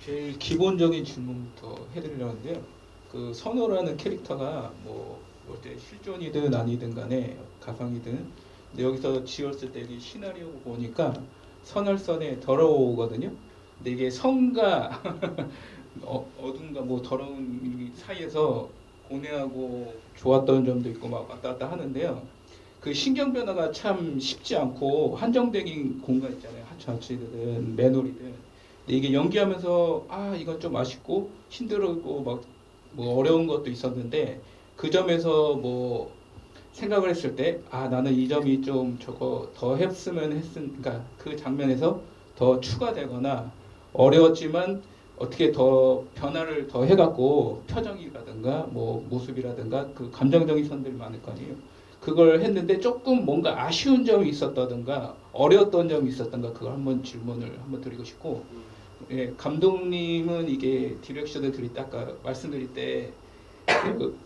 제일 기본적인 질문부터 해드리려는데요. 그 선호라는 캐릭터가 뭐 어때 실존이든 아니든 간에 가상이든 근데 여기서 지었을 때 이 시나리오 보니까 선할선에 더러우거든요. 근데 이게 선과 어둠과 뭐 더러운 사이에서 고뇌하고 좋았던 점도 있고 막 왔다 갔다 하는데요. 그 신경 변화가 참 쉽지 않고 한정된 공간 있잖아요. 하찮치든 매놀이든. 근데 이게 연기하면서 이건 좀 아쉽고 힘들고 막 뭐 어려운 것도 있었는데 그 점에서 뭐 생각을 했을 때 아 나는 이 점이 좀 저거 더 했으면 그러니까 그 장면에서 더 추가되거나 어려웠지만 어떻게 더 변화를 더 해갖고 표정이라든가 뭐 모습이라든가 그 감정적인 선들이 많을 거 아니에요. 그걸 했는데 조금 뭔가 아쉬운 점이 있었다든가 어려웠던 점이 있었던가 그걸 한번 질문을 한번 드리고 싶고 예, 감독님은 이게 디렉션을 드릴 때 아까 말씀드릴 때 그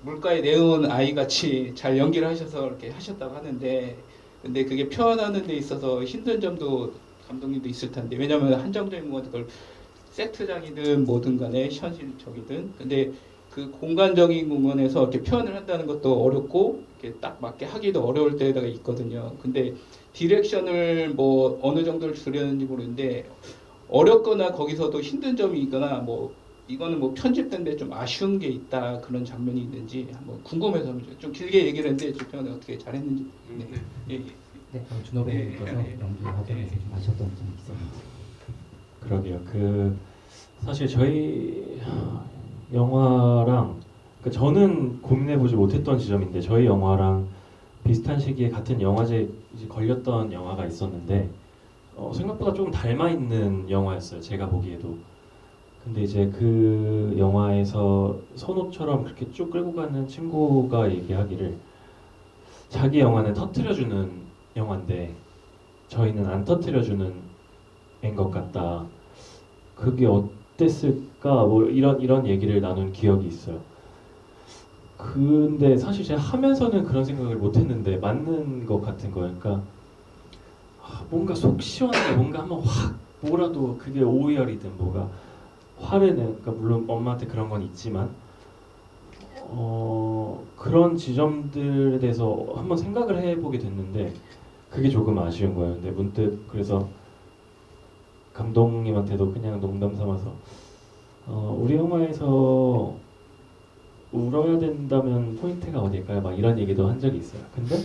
물가에 내놓은 아이 같이 잘 연기를 하셔서 이렇게 하셨다고 하는데 근데 그게 표현하는 데 있어서 힘든 점도 감독님도 있을 텐데 왜냐하면 한정적인 건 그걸 세트장이든 뭐든 간에 현실적이든 근데 그 공간적인 부분에서 이렇게 표현을 한다는 것도 어렵고 이렇게 딱 맞게 하기도 어려울 때가 있거든요. 근데 디렉션을 뭐 어느 정도를 주려는지 모르는데 어렵거나 거기서도 힘든 점이 있거나 뭐 이거는 뭐 편집된데 좀 아쉬운 게 있다 그런 장면이 있는지 한번 궁금해서 좀 길게 얘기를 했는데 제 표현을 어떻게 잘했는지 네. 예, 예. 네, 준호 배우님께서 네, 네. 연기 과정에서 좀 아셨던 점이 있었는지. 그러게요. 그 사실 저희 영화랑 저는 고민해보지 못했던 지점인데 저희 영화랑 비슷한 시기에 같은 영화제 이제 걸렸던 영화가 있었는데 생각보다 조금 닮아 있는 영화였어요. 제가 보기에도. 근데 이제 그 영화에서 선호처럼 그렇게 쭉 끌고 가는 친구가 얘기하기를 자기 영화는 터트려주는 영화인데 저희는 안 터트려주는 애인 것 같다. 그게 어땠을까? 뭐 이런 얘기를 나눈 기억이 있어요. 근데 사실 제가 하면서는 그런 생각을 못했는데 맞는 것 같은 거예요. 그러니까 뭔가 속 시원하게 뭔가 한번 확 뭐라도 그게 오열이든 뭐가 화를 내. 그러니까 물론 엄마한테 그런 건 있지만 그런 지점들에 대해서 한번 생각을 해보게 됐는데 그게 조금 아쉬운 거예요. 근데 문득 그래서 감독님한테도 그냥 농담 삼아서 우리 영화에서 울어야 된다면 포인트가 어딜까요? 막 이런 얘기도 한 적이 있어요. 근데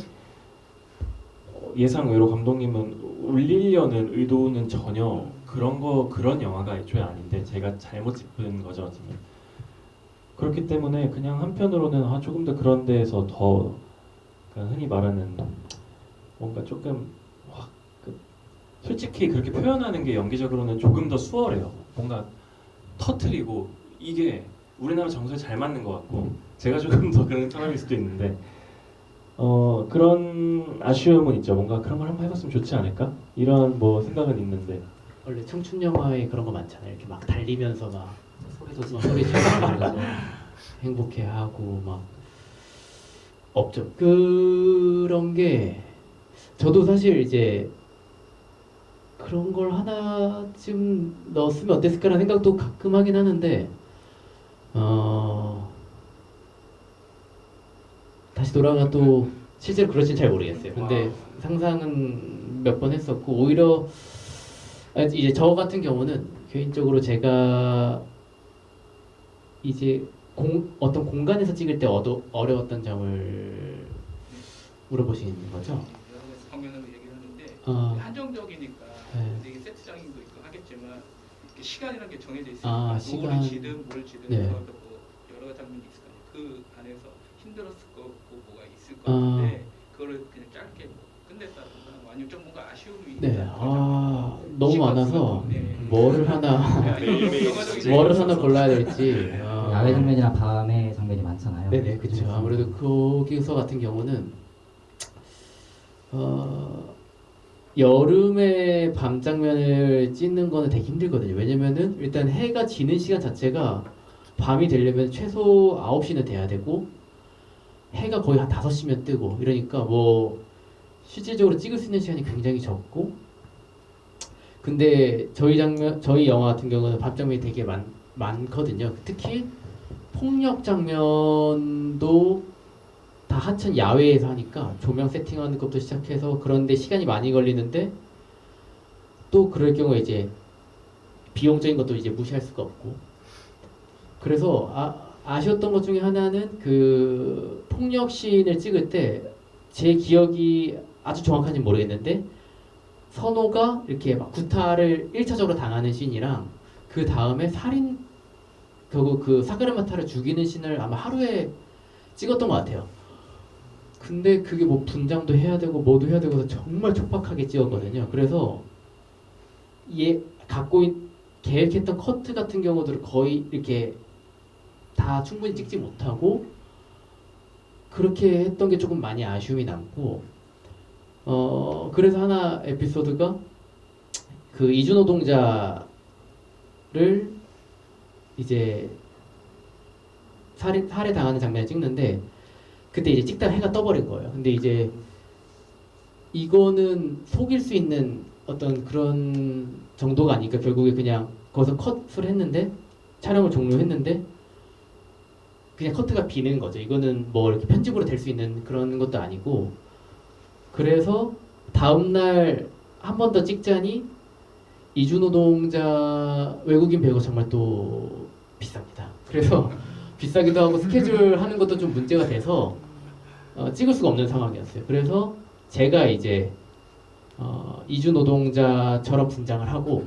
예상외로 감독님은 울리려는 의도는 전혀 그런 영화가 애초에 아닌데 제가 잘못 짚은 거죠. 지금. 그렇기 때문에 그냥 한편으로는 조금 더 그런 데에서 더 그러니까 흔히 말하는 뭔가 조금 솔직히 그렇게 표현하는 게 연기적으로는 조금 더 수월해요. 뭔가 터트리고 이게 우리나라 정서에 잘 맞는 것 같고 제가 조금 더 그런 사람일 수도 있는데 그런 아쉬움은 있죠. 뭔가 그런 걸 한번 해봤으면 좋지 않을까? 이런 뭐 생각은 있는데 원래 청춘 영화에 그런 거 많잖아요. 이렇게 막 달리면서 막 소리 지르면서 행복해하고 막 없죠. 그런 게 저도 사실 이제 그런 걸 하나쯤 넣었으면 어땠을까라는 생각도 가끔 하긴 하는데 다시 돌아가 또 실제로 그럴지는 잘 모르겠어요. 근데 상상은 몇 번 했었고 오히려 이제 저 같은 경우는 개인적으로 제가 이제 어떤 공간에서 찍을 때 어려웠던 점을 물어보시는 거죠? 방면으로 얘기를 하는데 어. 한정적이니까 네. 근데 이게 세트장도 있고 하겠지만 이렇게 시간이라는 게 정해져 있으니까 아, 노을을 시간. 지든 뭘 지든 네. 그것도 뭐 여러 가지 장면이 있을 거예요. 그 안에서 힘들었을 거고 뭐가 있을 것 아. 같은데 그거를 그냥 짧게 뭐 끝냈다든가 아니면 좀 뭔가 아쉬움이 네. 있다. 너무 많아서 뭐를 하나 뭐를 하나 골라야 될지. 야외 장면이나 밤의 장면이 많잖아요. 네네, 그렇죠. 아무래도 거기서 같은 경우는 여름에 밤 장면을 찍는 거는 되게 힘들거든요. 왜냐면은 일단 해가 지는 시간 자체가 밤이 되려면 최소 9시는 돼야 되고 해가 거의 한 5시면 뜨고 이러니까 뭐 실질적으로 찍을 수 있는 시간이 굉장히 적고 근데 저희 영화 같은 경우는 밤 장면이 되게 많거든요. 특히 폭력 장면도 다 하천 야외에서 하니까 조명 세팅하는 것부터 시작해서 그런데 시간이 많이 걸리는데 또 그럴 경우에 이제 비용적인 것도 이제 무시할 수가 없고 그래서 아쉬웠던 것 중에 하나는 그 폭력 씬을 찍을 때 제 기억이 아주 정확한지 모르겠는데 선호가 이렇게 막 구타를 1차적으로 당하는 씬이랑 그 다음에 결국 그 사그라마타를 죽이는 씬을 아마 하루에 찍었던 것 같아요. 근데 그게 뭐 분장도 해야 되고 뭐도 해야 되고 해서 정말 촉박하게 찍었거든요. 그래서 얘 계획했던 커트 같은 경우들을 거의 이렇게 다 충분히 찍지 못하고 그렇게 했던 게 조금 많이 아쉬움이 남고 그래서 하나 에피소드가 그 이주노동자를 이제 살해 당하는 장면을 찍는데 그때 이제 찍다가 해가 떠버린 거예요. 근데 이제 이거는 속일 수 있는 어떤 그런 정도가 아니니까 결국에 그냥 거기서 컷을 했는데 촬영을 종료했는데 그냥 커트가 비는 거죠. 이거는 뭐 이렇게 편집으로 될 수 있는 그런 것도 아니고 그래서 다음날 한 번 더 찍자니 이주노동자 외국인 배우가 정말 또 비쌉니다. 그래서 비싸기도 하고 스케줄 하는 것도 좀 문제가 돼서 찍을 수가 없는 상황이었어요. 그래서 제가 이제 이주노동자처럼 분장을 하고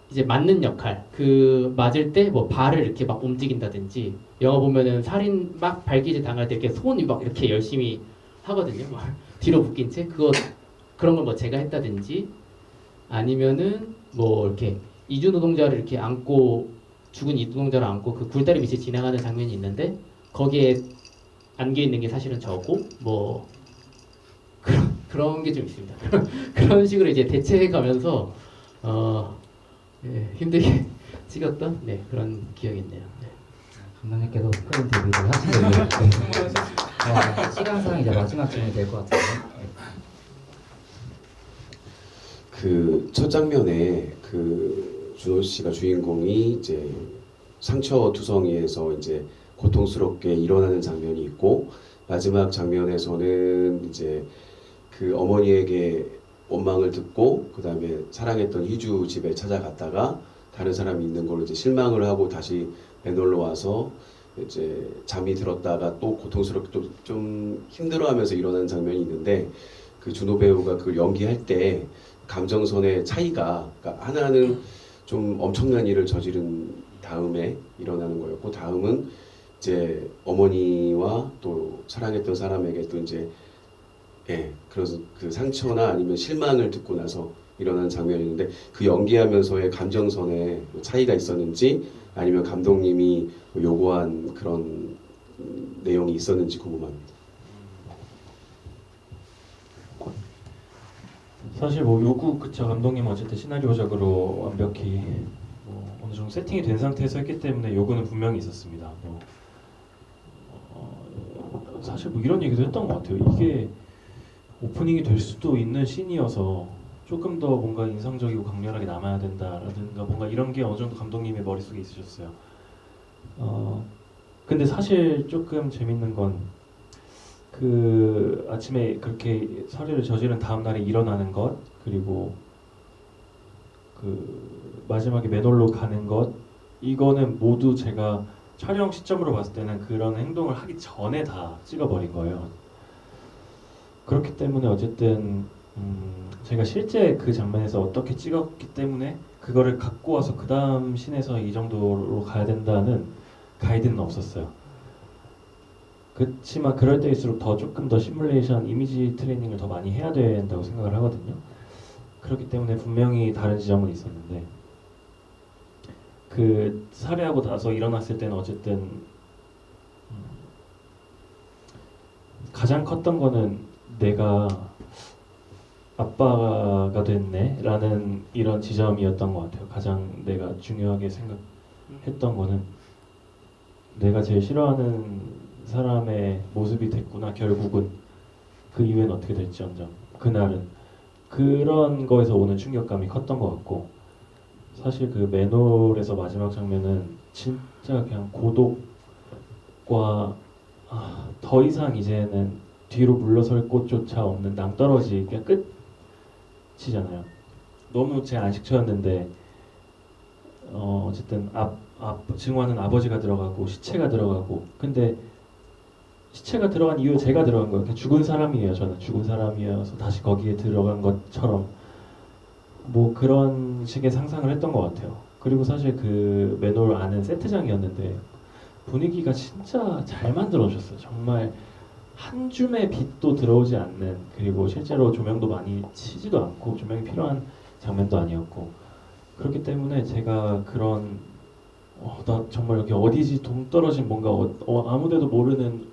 이제 맞는 역할 그 맞을 때 뭐 발을 이렇게 막 움직인다든지 영화 보면은 살인 막 발기질 당할 때 이렇게 손이 막 이렇게 열심히 하거든요. 막 뒤로 묶인 채 그런 걸 뭐 제가 했다든지 아니면은 뭐 이렇게 이주노동자를 이렇게 안고 죽은 이주노동자를 안고 그 굴다리 밑에 지나가는 장면이 있는데 거기에 안겨 있는 게 사실은 저고 뭐 그런 게 좀 있습니다. 그런 식으로 이제 대체해 가면서 힘들게 찍었던 그런 기억이 있네요. 네. 감독님께서 큰 데뷔를 하시는데 시간상 이제 마지막 질문이 될 것 같은데. 그 첫 장면에 그 준호 씨가 주인공이 이제 상처투성이에서 이제 고통스럽게 일어나는 장면이 있고 마지막 장면에서는 이제 그 어머니에게 원망을 듣고 그 다음에 사랑했던 희주 집에 찾아갔다가 다른 사람이 있는 걸로 이제 실망을 하고 다시 맨홀로 와서 이제 잠이 들었다가 또 고통스럽게 또 좀 힘들어하면서 일어나는 장면이 있는데 그 준호 배우가 그걸 연기할 때 감정선의 차이가 그러니까 하나는 좀 엄청난 일을 저지른 다음에 일어나는 거였고 다음은 이제 어머니와 또 사랑했던 사람에게 또 이제 그래서 그 상처나 아니면 실망을 듣고 나서 일어나는 장면이었는데 그 연기하면서의 감정선에 차이가 있었는지 아니면 감독님이 요구한 그런 내용이 있었는지 궁금합니다. 사실 뭐 요구 그쵸 감독님 어쨌든 시나리오적으로 완벽히 뭐 어느 정도 세팅이 된 상태에서 했기 때문에 요구는 분명히 있었습니다. 사실 뭐 이런 얘기도 했던 것 같아요. 이게 오프닝이 될 수도 있는 씬이어서 조금 더 뭔가 인상적이고 강렬하게 남아야 된다라든가 뭔가 이런 게 어느 정도 감독님의 머릿속에 있으셨어요. 근데 사실 조금 재밌는 건 그 아침에 그렇게 살해를 저지른 다음 날에 일어나는 것 그리고 그 마지막에 맨홀로 가는 것 이거는 모두 제가 촬영 시점으로 봤을 때는 그런 행동을 하기 전에 다 찍어버린 거예요. 그렇기 때문에 어쨌든 제가 실제 그 장면에서 어떻게 찍었기 때문에 그거를 갖고 와서 그 다음 씬에서 이 정도로 가야 된다는 가이드는 없었어요. 그렇지만 그럴 때일수록 조금 더 시뮬레이션 이미지 트레이닝을 더 많이 해야 된다고 생각을 하거든요. 그렇기 때문에 분명히 다른 지점은 있었는데 그 살해하고 나서 일어났을 때는 어쨌든 가장 컸던 거는 내가 아빠가 됐네 라는 이런 지점이었던 것 같아요. 가장 내가 중요하게 생각했던 거는 내가 제일 싫어하는 사람의 모습이 됐구나. 결국은 그 이후엔 어떻게 될지언정 그날은 그런 거에서 오는 충격감이 컸던 것 같고 사실 그 맨홀에서 마지막 장면은 진짜 그냥 고독과 더 이상 이제는 뒤로 물러설 곳조차 없는 낭떠러지 그냥 끝이잖아요. 너무 제 안식처였는데 어쨌든 증화는 아버지가 들어가고 시체가 들어가고 근데 시체가 들어간 이후에 제가 들어간 거예요. 그냥 죽은 사람이에요. 저는 죽은 사람이어서 다시 거기에 들어간 것처럼 뭐 그런 식의 상상을 했던 것 같아요. 그리고 사실 그 맨홀 안은 세트장이었는데 분위기가 진짜 잘 만들어 주셨어요. 정말 한 줌의 빛도 들어오지 않는, 그리고 실제로 조명도 많이 치지도 않고 조명이 필요한 장면도 아니었고, 그렇기 때문에 제가 그런 나 정말 여기 어디지 동떨어진 뭔가 아무데도 모르는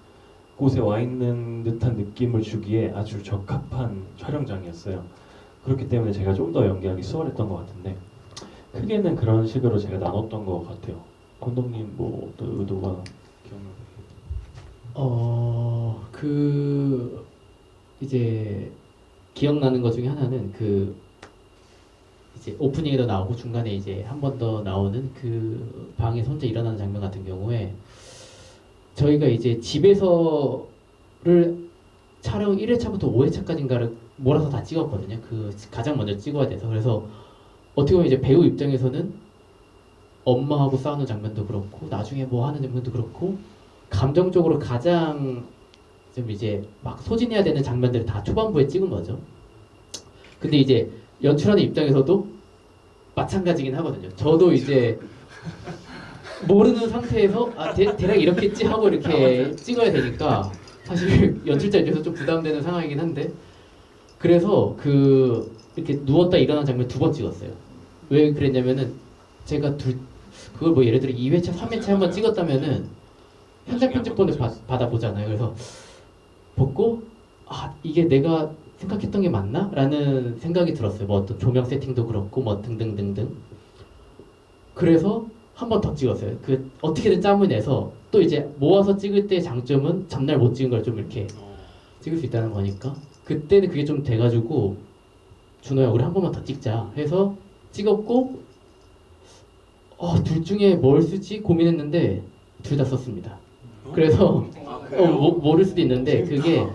곳에 와 있는 듯한 느낌을 주기에 아주 적합한 촬영장이었어요. 그렇기 때문에 제가 좀 더 연기하기 수월했던 것 같은데, 크게는 그런 식으로 제가 나눴던 것 같아요. 감독님 뭐 또 의도가 기억나세요? 그 이제 기억나는 것 중에 하나는 그 이제 오프닝에도 나오고 중간에 이제 한 번 더 나오는 그 방에서 혼자 일어나는 장면 같은 경우에 저희가 이제 집에서를 촬영 1회차부터 5회차까지인가를 몰아서 다 찍었거든요. 그 가장 먼저 찍어야 돼서. 그래서 어떻게 보면 이제 배우 입장에서는 엄마하고 싸우는 장면도 그렇고 나중에 뭐 하는 장면도 그렇고 감정적으로 가장 좀 이제 막 소진해야 되는 장면들을 다 초반부에 찍은 거죠. 근데 이제 연출하는 입장에서도 마찬가지긴 하거든요. 저도 이제 모르는 상태에서 대략 이렇겠지 하고 이렇게 찍어야 되니까 사실 연출자 입장에서 좀 부담되는 상황이긴 한데, 그래서 그 이렇게 누웠다 일어난 장면 2번 찍었어요. 왜 그랬냐면은 제가 그걸 뭐 예를 들어 2회차, 3회차 한번 찍었다면은 현장 편집본을 받아보잖아요. 그래서 보고 이게 내가 생각했던 게 맞나? 라는 생각이 들었어요. 뭐 어떤 조명 세팅도 그렇고 뭐 등등등등. 그래서 한 번 더 찍었어요. 그 어떻게든 짬을 내서 또 이제 모아서 찍을 때의 장점은 전날 못 찍은 걸 좀 이렇게 찍을 수 있다는 거니까 그때는 그게 좀 돼가지고 준호야 우리 한 번만 더 찍자 해서 찍었고 둘 중에 뭘 쓰지 고민했는데 둘 다 썼습니다. 그래서 모를 수도 있는데 그게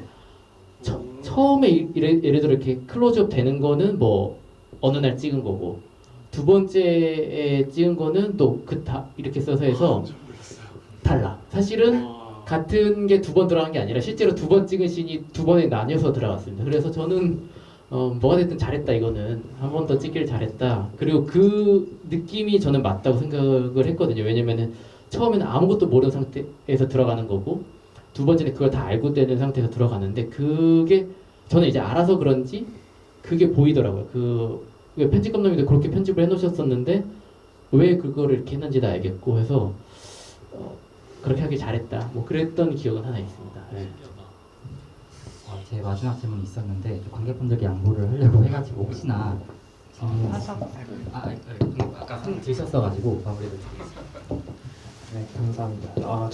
처음에 예를 들어 이렇게 클로즈업 되는 거는 뭐 어느 날 찍은 거고 두 번째에 찍은 거는 또 이렇게 써서 해서 달라. 사실은 같은 게 2번 들어간 게 아니라 실제로 2번 찍은 씬이 2번에 나뉘어서 들어갔습니다. 그래서 저는 뭐가 됐든 잘했다. 이거는 한 번 더 찍기를 잘했다. 그리고 그 느낌이 저는 맞다고 생각을 했거든요. 왜냐면은 처음에는 아무것도 모르는 상태에서 들어가는 거고 두 번째는 그걸 다 알고 되는 상태에서 들어가는데 그게 저는 이제 알아서 그런지 그게 보이더라고요. 왜 편집 감독님도 그렇게 편집을 해놓으셨었는데 왜 그거를 이렇게 했는지도 알겠고 해서 그렇게 하길 잘했다. 뭐 그랬던 기억은 하나 있습니다. 네. 제 마지막 질문이 있었는데 관객분들께 양보를 하려고 해가지고 혹시나 아까 손 드셨어가지고 마무리를 드리겠습니다. 네, 감사합니다.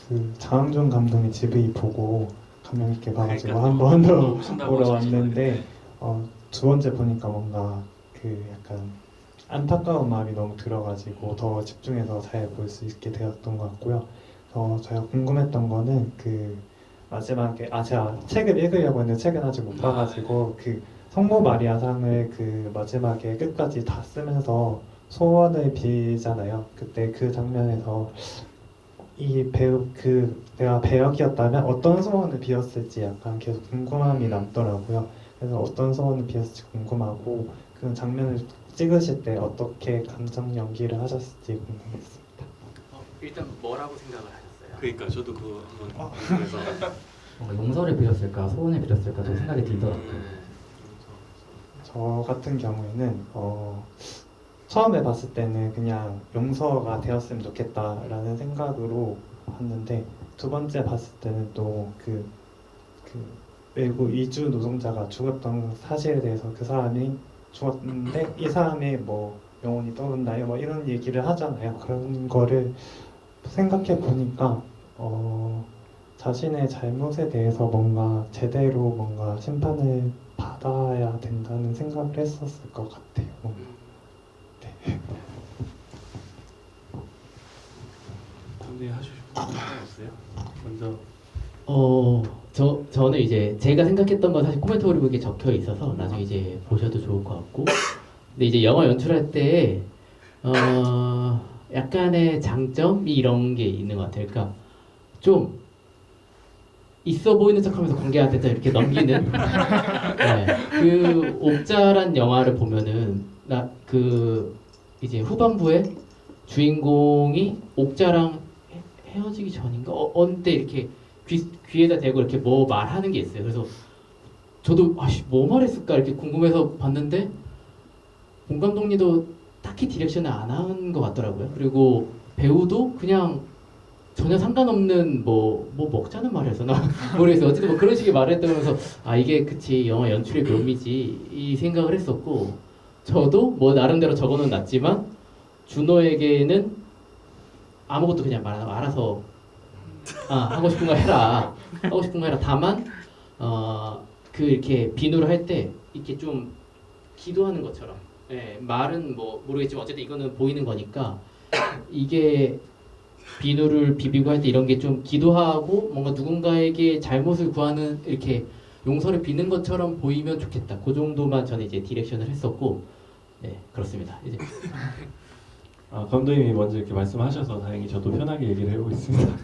그 장항준 감독의 GV 보고 감명 깊게 봐가지고 한 번 더 보러 왔는데 두 번째 보니까 뭔가 그 약간 안타까운 마음이 너무 들어가지고 더 집중해서 잘 볼 수 있게 되었던 것 같고요. 제가 궁금했던 거는 그 마지막에 제가 책을 읽으려고 했는데 책은 아직 못 봐가지고 그 성모 마리아상을 그 마지막에 끝까지 다 쓰면서 소원을 빌잖아요. 그때 그 장면에서 이 배우 내가 배역이었다면 어떤 소원을 빌었을지 약간 계속 궁금함이 남더라고요. 그래서 어떤 소원을 빌었을지 궁금하고 그 장면을 찍으실 때 어떻게 감정 연기를 하셨을지 궁금했습니다. 일단 뭐라고 생각을 하셨어요? 그러니까 저도 그거 한번 궁금해서 뭔가 용서를 빌었을까 소원을 빌었을까 좀 생각이 들더라고요. 저 같은 경우에는 처음에 봤을 때는 그냥 용서가 되었으면 좋겠다라는 생각으로 봤는데 두 번째 봤을 때는 또 그 외국 이주 노동자가 죽었던 사실에 대해서 그 사람이 죽었는데 이 사람의 뭐 영혼이 떠온다요 뭐 이런 얘기를 하잖아요. 그런 거를 생각해 보니까 자신의 잘못에 대해서 뭔가 제대로 뭔가 심판을 받아야 된다는 생각을 했었을 것 같아요. 네. 근데 하시고 싶은 거 없어요? 먼저 저는 이제 제가 생각했던 건 사실 코멘터리북에 적혀 있어서 나중에 이제 보셔도 좋을 것 같고, 근데 이제 영화 연출할 때 약간의 장점이 이런 게 있는 것 같아요. 그러니까 좀 있어 보이는 척하면서 관객한테 이렇게 넘기는 네. 그 옥자란 영화를 보면은 이제 후반부에 주인공이 옥자랑 헤어지기 전인가 언제 이렇게 귀에다 대고 이렇게 뭐 말하는 게 있어요. 그래서 저도 아씨 뭐 말했을까 이렇게 궁금해서 봤는데 본 감독님도 딱히 디렉션을 안 한 것 같더라고요. 그리고 배우도 그냥 전혀 상관없는 뭐 먹자는 말을 했었나 모르겠어요. 어쨌든 뭐 그런 식의 말을 했다면서 아 이게 그치 영화 연출의 묘미지 이 생각을 했었고 저도 뭐 나름대로 적어는 놨지만 준호에게는 아무것도 그냥 말 안 하고 알아서 하고 싶은 거 해라 하고 싶은 거 해라. 다만 그 이렇게 비누를 할 때 이렇게 좀 기도하는 것처럼 말은 뭐 모르겠지만 어쨌든 이거는 보이는 거니까 이게 비누를 비비고 할 때 이런 게 좀 기도하고 뭔가 누군가에게 잘못을 구하는 이렇게 용서를 비는 것처럼 보이면 좋겠다. 그 정도만 저는 이제 디렉션을 했었고 네 그렇습니다. 이제 감독님이 먼저 이렇게 말씀하셔서 다행히 저도 편하게 얘기를 해보고 있습니다.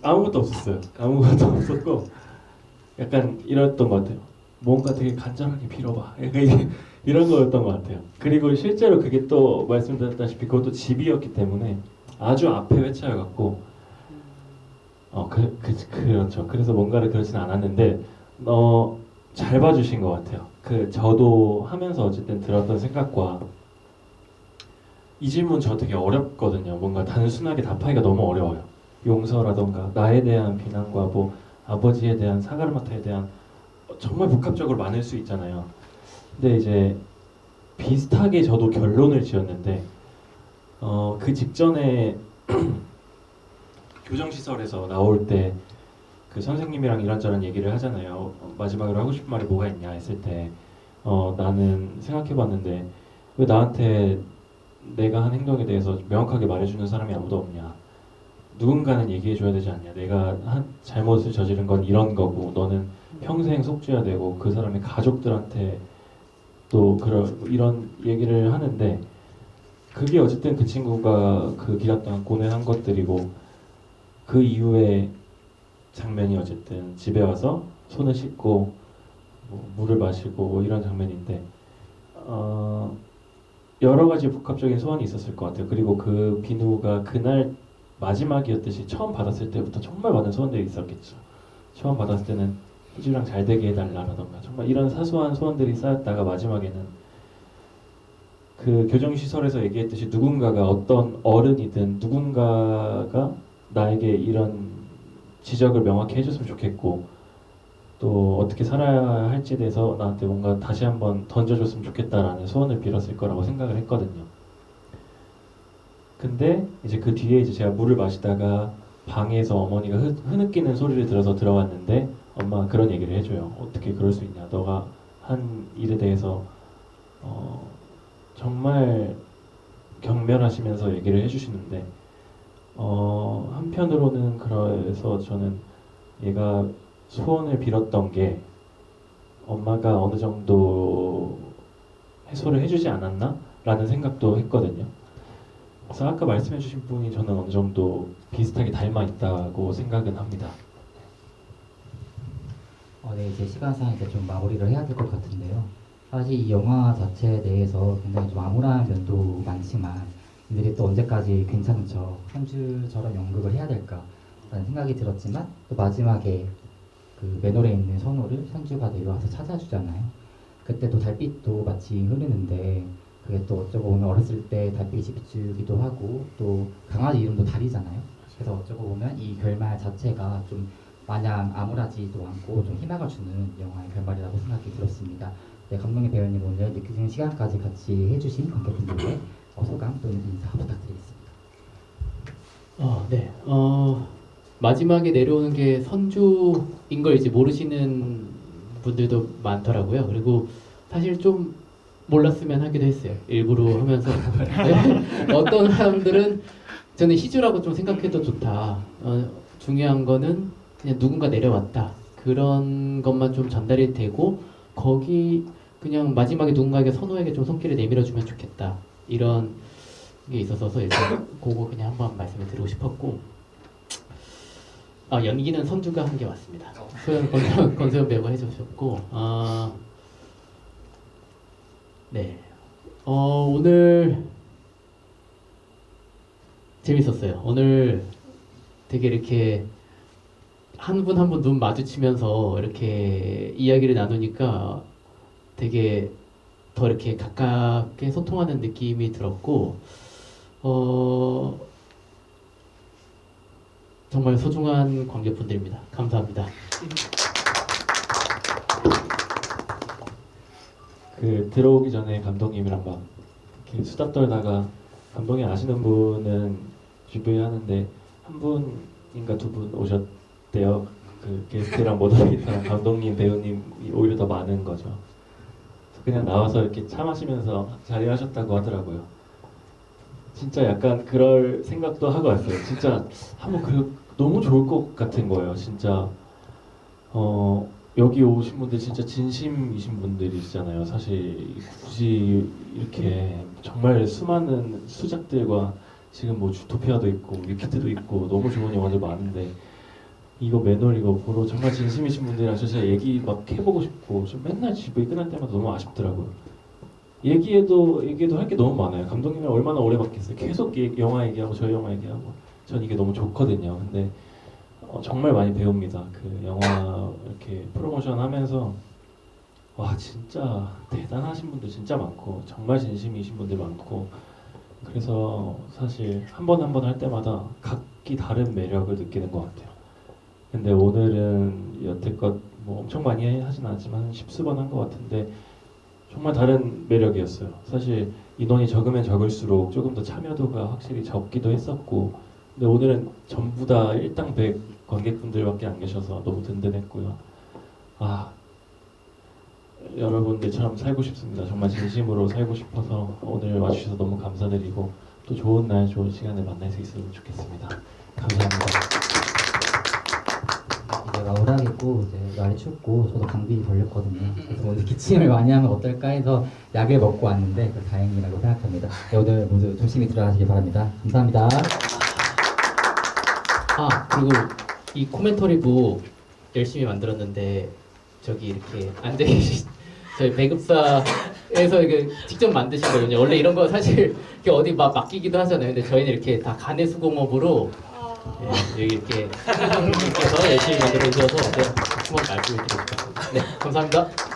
아무것도 없었어요. 아무것도 없었고 약간 이랬던 것 같아요. 뭔가 되게 간절하게 빌어봐. 약간 이런 거였던 것 같아요. 그리고 실제로 그게 또 말씀드렸다시피 그것도 집이었기 때문에 아주 앞에 회차여갖고 그렇죠. 그래서 뭔가를 그러진 않았는데 잘 봐주신 것 같아요. 저도 하면서 어쨌든 들었던 생각과 이 질문 저 되게 어렵거든요. 뭔가 단순하게 답하기가 너무 어려워요. 용서라던가 나에 대한 비난과 뭐 아버지에 대한 사가르마타에 대한 정말 복합적으로 많을 수 있잖아요. 근데 이제 비슷하게 저도 결론을 지었는데 그 직전에 교정시설에서 나올 때 그 선생님이랑 이런저런 얘기를 하잖아요. 마지막으로 하고 싶은 말이 뭐가 있냐 했을 때 나는 생각해봤는데 왜 나한테 내가 한 행동에 대해서 명확하게 말해주는 사람이 아무도 없냐. 누군가는 얘기해줘야 되지 않냐. 내가 한 잘못을 저지른 건 이런 거고 너는 평생 속죄해야 되고 그 사람의 가족들한테 또 이런 얘기를 하는데 그게 어쨌든 그 친구가 그 기간 동안 고뇌한 것들이고 그 이후에 장면이 어쨌든 집에 와서 손을 씻고 뭐 물을 마시고 뭐 이런 장면인데 여러 가지 복합적인 소원이 있었을 것 같아요. 그리고 그 비누가 그날 마지막이었듯이 처음 받았을 때부터 정말 많은 소원들이 있었겠죠. 처음 받았을 때는 희주랑 잘 되게 해달라라던가 정말 이런 사소한 소원들이 쌓였다가 마지막에는 그 교정시설에서 얘기했듯이 누군가가 어떤 어른이든 누군가가 나에게 이런 지적을 명확히 해줬으면 좋겠고 또 어떻게 살아야 할지에 대해서 나한테 뭔가 다시 한번 던져줬으면 좋겠다라는 소원을 빌었을 거라고 생각을 했거든요. 근데 이제 그 뒤에 이제 제가 물을 마시다가 방에서 어머니가 흐느끼는 소리를 들어서 들어왔는데 엄마가 그런 얘기를 해줘요. 어떻게 그럴 수 있냐. 너가 한 일에 대해서 정말 경멸하시면서 얘기를 해주시는데 한편으로는 그래서 저는 얘가 소원을 빌었던 게 엄마가 어느 정도 해소를 해주지 않았나? 라는 생각도 했거든요. 그래서 아까 말씀해주신 분이 저는 어느 정도 비슷하게 닮아 있다고 생각은 합니다. 네, 이제 시간상 이제 좀 마무리를 해야 될 것 같은데요. 사실 이 영화 자체에 대해서 굉장히 좀 암울한 면도 많지만 이들이 또 언제까지 괜찮은 척 현주처럼 연극을 해야 될까라는 생각이 들었지만 또 마지막에 그 맨홀에 있는 선호를 현주가 내려와서 찾아주잖아요. 그때 또 달빛도 마치 흐르는데 그게 또 어쩌고 보면 어렸을 때 달빛이 비추기도 하고 또 강아지 이름도 달이잖아요. 그래서 어쩌고 보면 이 결말 자체가 좀 마냥 암울하지도 않고 좀 희망을 주는 영화의 결말이라고 생각이 들었습니다. 네, 감독님 배우님 오늘 느끼는 시간까지 같이 해주신 관객분들의 소감 또는 인사 부탁드리겠습니다. 네. 마지막에 내려오는 게 선주인 걸 이제 모르시는 분들도 많더라고요. 그리고 사실 좀 몰랐으면 하기도 했어요. 일부러 하면서 네. 어떤 사람들은 저는 희주라고 좀 생각해도 좋다. 중요한 거는 그냥 누군가 내려왔다. 그런 것만 좀 전달이 되고 거기 그냥 마지막에 누군가에게 선호에게 좀 손길을 내밀어주면 좋겠다. 이런 게 있어서 일단 그거 그냥 한번 말씀을 드리고 싶었고 연기는 선주가 한 게 맞습니다. 권소연 배우가 해주셨고 네 오늘 재밌었어요. 오늘 되게 이렇게 한 분 한 분 눈 마주치면서 이렇게 이야기를 나누니까 되게 더 이렇게 가깝게 소통하는 느낌이 들었고 정말 소중한 관객분들입니다. 감사합니다. 그 들어오기 전에 감독님이랑 막 이렇게 수다 떨다가 감독님 아시는 분은 주부하는데 한 분인가 두 분 오셨대요. 그 게스트랑 모더레이터랑 감독님 배우님이 오히려 더 많은 거죠. 그냥 나와서 이렇게 차 마시면서 자리하셨다고 하더라고요. 진짜 약간 그럴 생각도 하고 왔어요. 진짜 한번 너무 좋을 것 같은 거예요. 진짜 여기 오신 분들 진짜 진심이신 분들이시잖아요. 사실 굳이 이렇게 정말 수많은 수작들과 지금 뭐 주토피아도 있고 위키드도 있고 너무 좋은 영화들 많은데 이거 매놀 이거 보러 정말 진심이신 분들이랑 진짜 얘기 막 해보고 싶고 좀 맨날 집에 끝날 때마다 너무 아쉽더라고요. 얘기해도 할 게 너무 많아요. 감독님이랑 얼마나 오래 봤겠어요. 계속 영화 얘기하고 저희 영화 얘기하고 전 이게 너무 좋거든요. 근데 정말 많이 배웁니다. 그 영화 이렇게 프로모션 하면서 와 진짜 대단하신 분들 진짜 많고 정말 진심이신 분들 많고 그래서 사실 한 번 한 번 할 때마다 각기 다른 매력을 느끼는 것 같아요. 근데 오늘은 여태껏 뭐 엄청 많이 하진 않았지만 10수번 한 것 같은데 정말 다른 매력이었어요. 사실 인원이 적으면 적을수록 조금 더 참여도가 확실히 적기도 했었고 근데 오늘은 전부 다 일당백 관객분들밖에 안 계셔서 너무 든든했고요. 아 여러분들처럼 살고 싶습니다. 정말 진심으로 살고 싶어서 오늘 와주셔서 너무 감사드리고 또 좋은 날 좋은 시간에 만날 수 있으면 좋겠습니다. 감사합니다. 이제 마무리하겠고 이제 날이 춥고 저도 감기 걸렸거든요. 그래서 오늘 기침을 많이 하면 어떨까 해서 약을 먹고 왔는데 그 다행이라고 생각합니다. 네, 오늘 모두 조심히 들어가시기 바랍니다. 감사합니다. 그리고 이 코멘터리북 열심히 만들었는데 저기 이렇게 앉아 계신 저희 배급사에서 이게 직접 만드신 거거든요. 원래 이런 거 사실 이렇게 어디 막 맡기기도 하잖아요. 근데 저희는 이렇게 다 가내수공업으로 여기 이렇게 선생님께서 열심히 만들어 주셔서 한번 말씀을 드리겠습니다. 네, 감사합니다.